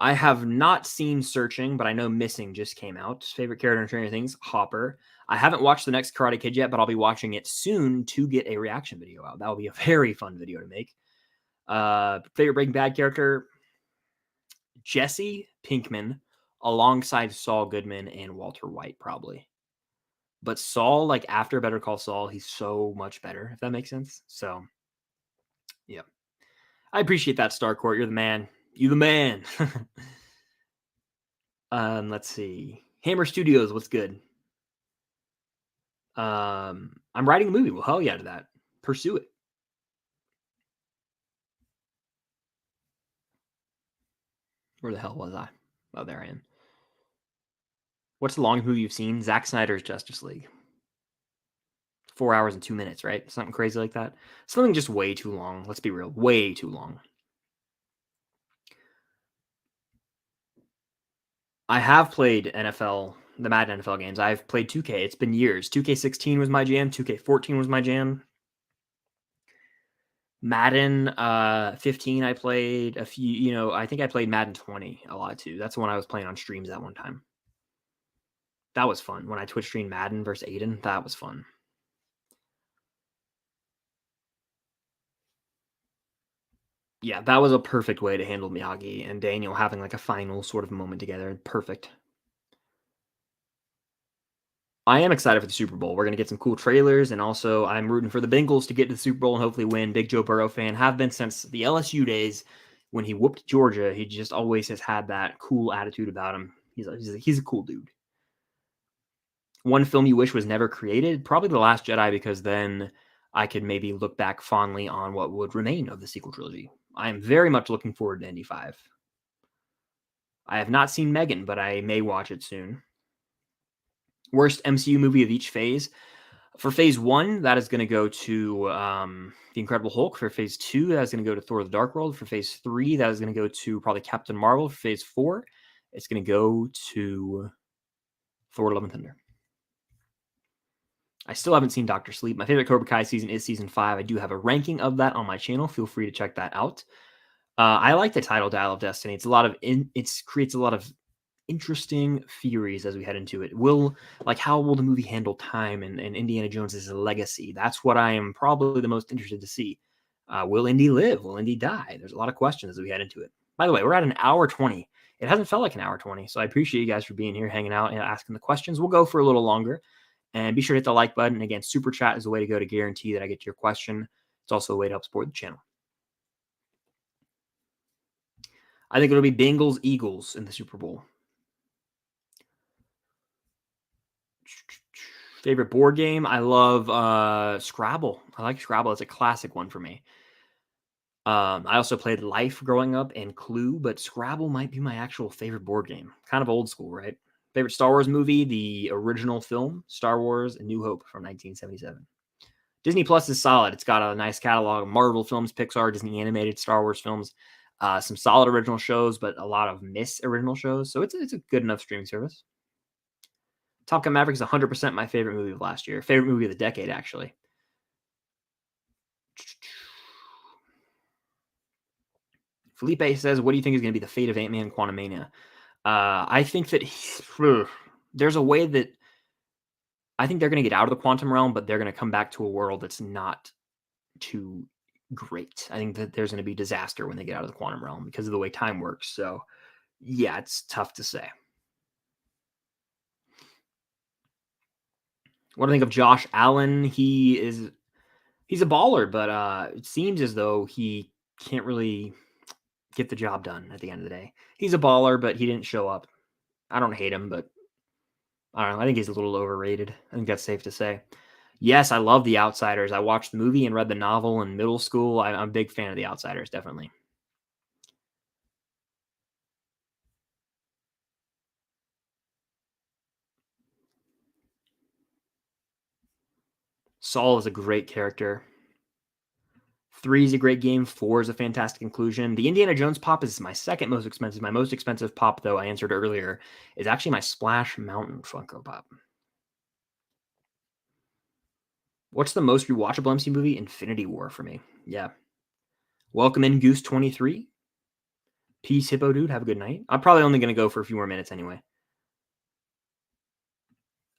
I have not seen Searching, but I know Missing just came out. Favorite character in Stranger Things, Hopper. I haven't watched the next Karate Kid yet, but I'll be watching it soon to get a reaction video out. That will be a very fun video to make. Favorite Breaking Bad character, Jesse Pinkman, alongside Saul Goodman and Walter White, probably. But Saul, like after Better Call Saul, he's so much better, if that makes sense. So, yeah. I appreciate that, Starcourt. You're the man. You the man. Let's see. Hammer Studios, what's good? I'm writing a movie. Well, hell yeah to that. Pursue it. Where the hell was I? Oh, there I am. What's the longest movie you've seen? Zack Snyder's Justice League. 4 hours and 2 minutes, right? Something crazy like that. Something just way too long. Let's be real. Way too long. I have played NFL, the Madden NFL games. I've played 2K. It's been years. 2K16 was my jam. 2K14 was my jam. Madden 15, I played a few, I think I played Madden 20 a lot too. That's the one I was playing on streams at one time. That was fun. When I Twitch streamed Madden versus Aiden, that was fun. Yeah, that was a perfect way to handle Miyagi and Daniel having like a final sort of moment together. Perfect. I am excited for the Super Bowl. We're going to get some cool trailers, and also I'm rooting for the Bengals to get to the Super Bowl and hopefully win. Big Joe Burrow fan. Have been since the LSU days when he whooped Georgia. He just always has had that cool attitude about him. He's a cool dude. One film you wish was never created? Probably The Last Jedi, because then I could maybe look back fondly on what would remain of the sequel trilogy. I am very much looking forward to Indy 5. I have not seen Megan, but I may watch it soon. Worst MCU movie of each phase. For phase 1, that is going to go to The Incredible Hulk. For phase 2, that is going to go to Thor the Dark World. For phase 3, that is going to go to probably Captain Marvel. For phase 4, it's going to go to Thor Love and Thunder. I still haven't seen Doctor Sleep. My favorite Cobra Kai season is season 5. I do have a ranking of that on my channel. Feel free to check that out. I like the title Dial of Destiny. It's it creates a lot of interesting theories as we head into it. How will the movie handle time and Indiana Jones's legacy? That's what I am probably the most interested to see. Will Indy live? Will Indy die? There's a lot of questions as we head into it. By the way, we're at an hour 20. It hasn't felt like an hour 20, so I appreciate you guys for being here, hanging out, and asking the questions. We'll go for a little longer. And be sure to hit the like button. Again, Super Chat is a way to go to guarantee that I get to your question. It's also a way to help support the channel. I think it'll be Bengals Eagles in the Super Bowl. Favorite board game? I love Scrabble. I like Scrabble. It's a classic one for me. I also played Life growing up and Clue, but Scrabble might be my actual favorite board game. Kind of old school, right? Favorite Star Wars movie? The original film, Star Wars: A New Hope from 1977. Disney Plus is solid. It's got a nice catalog of Marvel films, Pixar, Disney animated, Star Wars films, some solid original shows, but a lot of original shows. So it's a good enough streaming service. Top Gun Maverick is 100% my favorite movie of last year. Favorite movie of the decade, actually. Felipe says, what do you think is going to be the fate of Ant-Man Quantumania? I think that there's a way that I think they're going to get out of the quantum realm, but they're going to come back to a world that's not too great. I think that there's going to be disaster when they get out of the quantum realm because of the way time works. So, yeah, it's tough to say. What do I think of Josh Allen? He's a baller, but it seems as though he can't really get the job done at the end of the day. He's a baller, but he didn't show up. I don't hate him, but I don't know. I think he's a little overrated. I think that's safe to say. Yes, I love The Outsiders. I watched the movie and read the novel in middle school. I'm a big fan of The Outsiders, definitely. Saul is a great character. 3 is a great game. 4 is a fantastic inclusion. The Indiana Jones pop is my second most expensive. My most expensive pop, though, I answered earlier, is actually my Splash Mountain Funko Pop. What's the most rewatchable MC movie? Infinity War for me. Yeah. Welcome in Goose 23. Peace, Hippo Dude. Have a good night. I'm probably only going to go for a few more minutes anyway.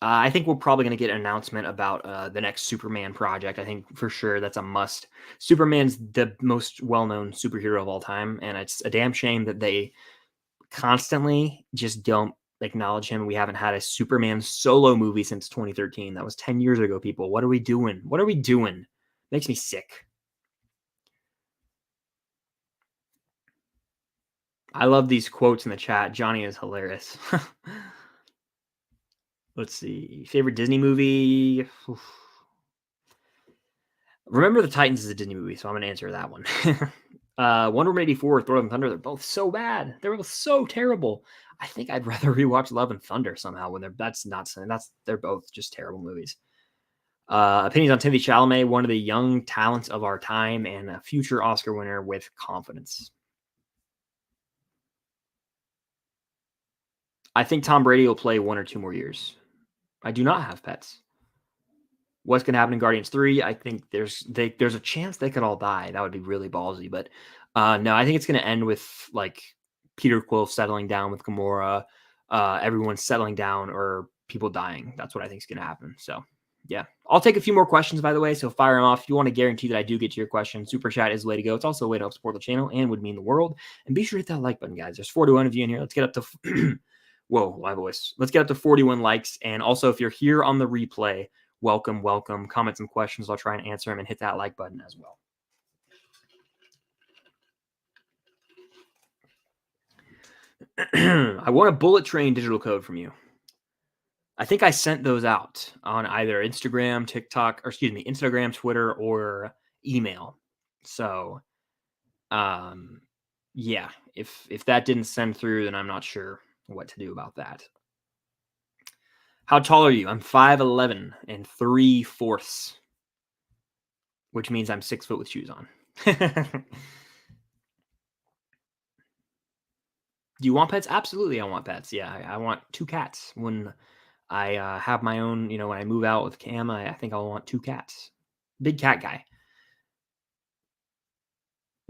I think we're probably going to get an announcement about the next Superman project. I think for sure that's a must. Superman's the most well-known superhero of all time, and it's a damn shame that they constantly just don't acknowledge him. We haven't had a Superman solo movie since 2013. That was 10 years ago, people. What are we doing? What are we doing? Makes me sick. I love these quotes in the chat. Johnny is hilarious. Let's see. Favorite Disney movie? Oof. Remember the Titans is a Disney movie, so I'm going to answer that one. Wonder Woman 84, Thor Love and Thunder, they're both so bad. They're both so terrible. I think I'd rather rewatch Love and Thunder somehow when they're both just terrible movies. Opinions on Timothée Chalamet, one of the young talents of our time and a future Oscar winner with confidence. I think Tom Brady will play 1 or 2 more years. I do not have pets. What's going to happen in Guardians 3? I think there's a chance they could all die. That would be really ballsy. But no, I think it's going to end with like Peter Quill settling down with Gamora, everyone settling down, or people dying. That's what I think is going to happen. So yeah, I'll take a few more questions, by the way. So fire them off. If you want to guarantee that I do get to your question, Super Chat is the way to go. It's also a way to help support the channel and would mean the world. And be sure to hit that like button, guys. There's 41 of you in here. Let's get up to Whoa, my voice. Let's get up to 41 likes. And also, if you're here on the replay, welcome, welcome. Comment some questions. I'll try and answer them, and hit that like button as well. I want a bullet train digital code from you. I think I sent those out on either Instagram, TikTok, or excuse me, Instagram, Twitter, or email. So, yeah, if that didn't send through, then I'm not sure what to do about that. How tall are you? I'm 5'11" and 3/4, which means I'm 6 foot with shoes on. Do you want pets? Absolutely, I want pets. Yeah, I want 2 cats. When I have my own, when I move out with Cam, I think I'll want 2 cats. Big cat guy.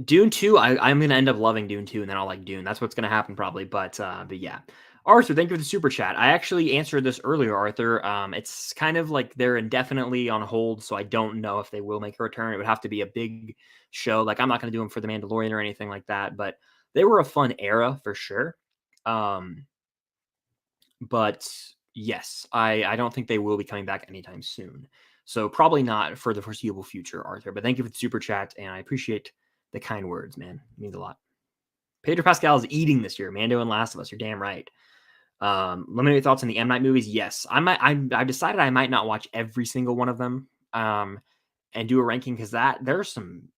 Dune 2, I'm gonna end up loving Dune 2, and then I'll like Dune. That's what's gonna happen probably. But yeah. Arthur, thank you for the super chat. I actually answered this earlier, Arthur. It's kind of like they're indefinitely on hold, so I don't know if they will make a return. It would have to be a big show. Like I'm not gonna do them for The Mandalorian or anything like that, but they were a fun era for sure. But yes, I don't think they will be coming back anytime soon. So probably not for the foreseeable future, Arthur. But thank you for the super chat, and I appreciate the kind words, man. It means a lot. Pedro Pascal is eating this year. Mando and Last of Us. You're damn right. Let me know your thoughts on the M. Night movies. Yes, I've decided I might not watch every single one of them, and do a ranking because there's some.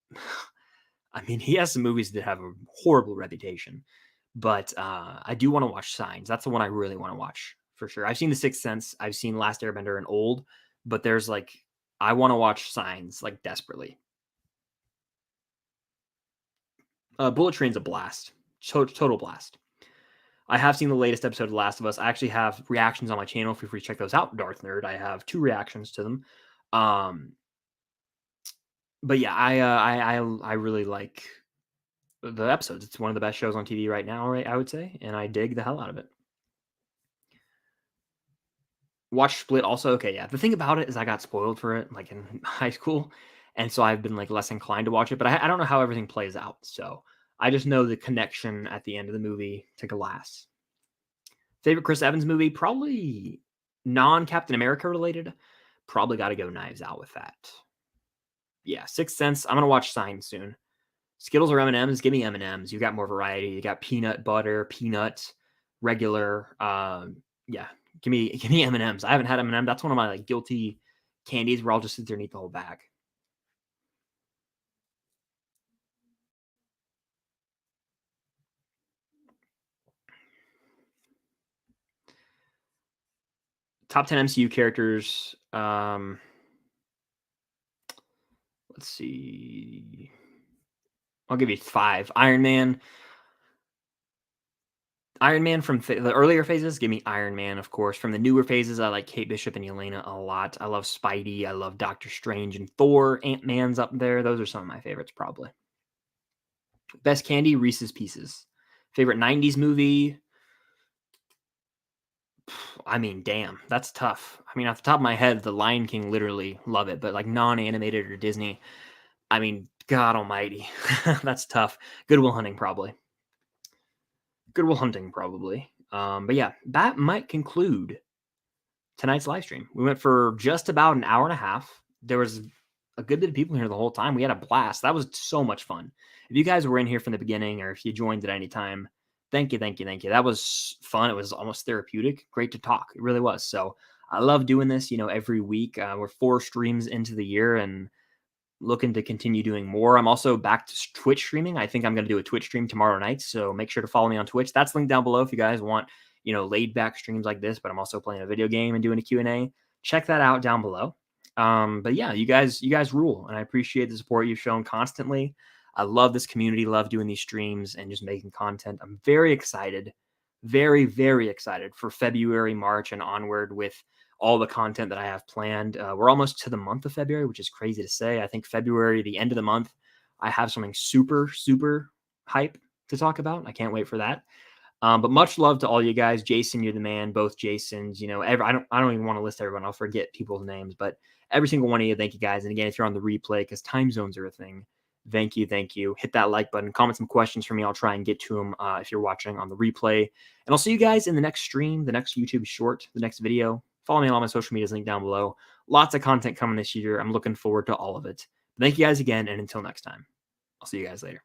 I mean, he has some movies that have a horrible reputation, but I do want to watch Signs. That's the one I really want to watch for sure. I've seen The Sixth Sense. I've seen Last Airbender and Old, but there's I want to watch Signs like desperately. Bullet Train's a blast. Total blast. I have seen the latest episode of Last of Us. I actually have reactions on my channel. Feel free to check those out, Darth Nerd. I have 2 reactions to them. But yeah, I really like the episodes. It's one of the best shows on TV right now, right? I would say, and I dig the hell out of it. Watch Split also. Okay, yeah. The thing about it is I got spoiled for it like in high school, and so I've been like less inclined to watch it. But I don't know how everything plays out, so I just know the connection at the end of the movie to Glass. Favorite Chris Evans movie? Probably non-Captain America related. Probably got to go Knives Out with that. Yeah, Sixth Sense. I'm gonna watch Signs soon. Skittles or M&Ms? Give me M&Ms. You got more variety. You got peanut butter, peanut, regular. Yeah, give me M&Ms. I haven't had M&M. That's one of my like guilty candies where I'll just sit there and eat the whole bag. Top 10 MCU characters. Let's see. I'll give you 5. Iron Man from the earlier phases, give me Iron Man, of course. From the newer phases, I like Kate Bishop and Yelena a lot. I love Spidey. I love Doctor Strange and Thor. Ant-Man's up there. Those are some of my favorites, probably. Best candy, Reese's Pieces. Favorite 90s movie? I mean, damn, that's tough. I mean, off the top of my head, The Lion King, literally love it. But like non-animated or Disney, I mean, God almighty. That's tough. Good Will Hunting, probably. But yeah, that might conclude tonight's live stream. We went for just about an hour and a half. There was a good bit of people here the whole time. We had a blast. That was so much fun. If you guys were in here from the beginning or if you joined at any time, thank you. That was fun. It was almost therapeutic. Great to talk. It really was. So I love doing this, every week. We're 4 streams into the year and looking to continue doing more. I'm also back to Twitch streaming. I think I'm going to do a Twitch stream tomorrow night. So make sure to follow me on Twitch. That's linked down below if you guys want, laid back streams like this, but I'm also playing a video game and doing a Q&A. Check that out down below. But yeah, you guys rule. And I appreciate the support you've shown constantly. I love this community, love doing these streams and just making content. I'm very excited, very, very excited for February, March, and onward with all the content that I have planned. We're almost to the month of February, which is crazy to say. I think February, the end of the month, I have something super, super hype to talk about. I can't wait for that. But much love to all you guys. Jason, you're the man. Both Jasons, I don't even want to list everyone. I'll forget people's names, but every single one of you, thank you guys. And again, if you're on the replay, because time zones are a thing, Thank you. Thank you. Hit that like button. Comment some questions for me. I'll try and get to them if you're watching on the replay. And I'll see you guys in the next stream, the next YouTube short, the next video. Follow me on all my social medias, link down below. Lots of content coming this year. I'm looking forward to all of it. Thank you guys again. And until next time, I'll see you guys later.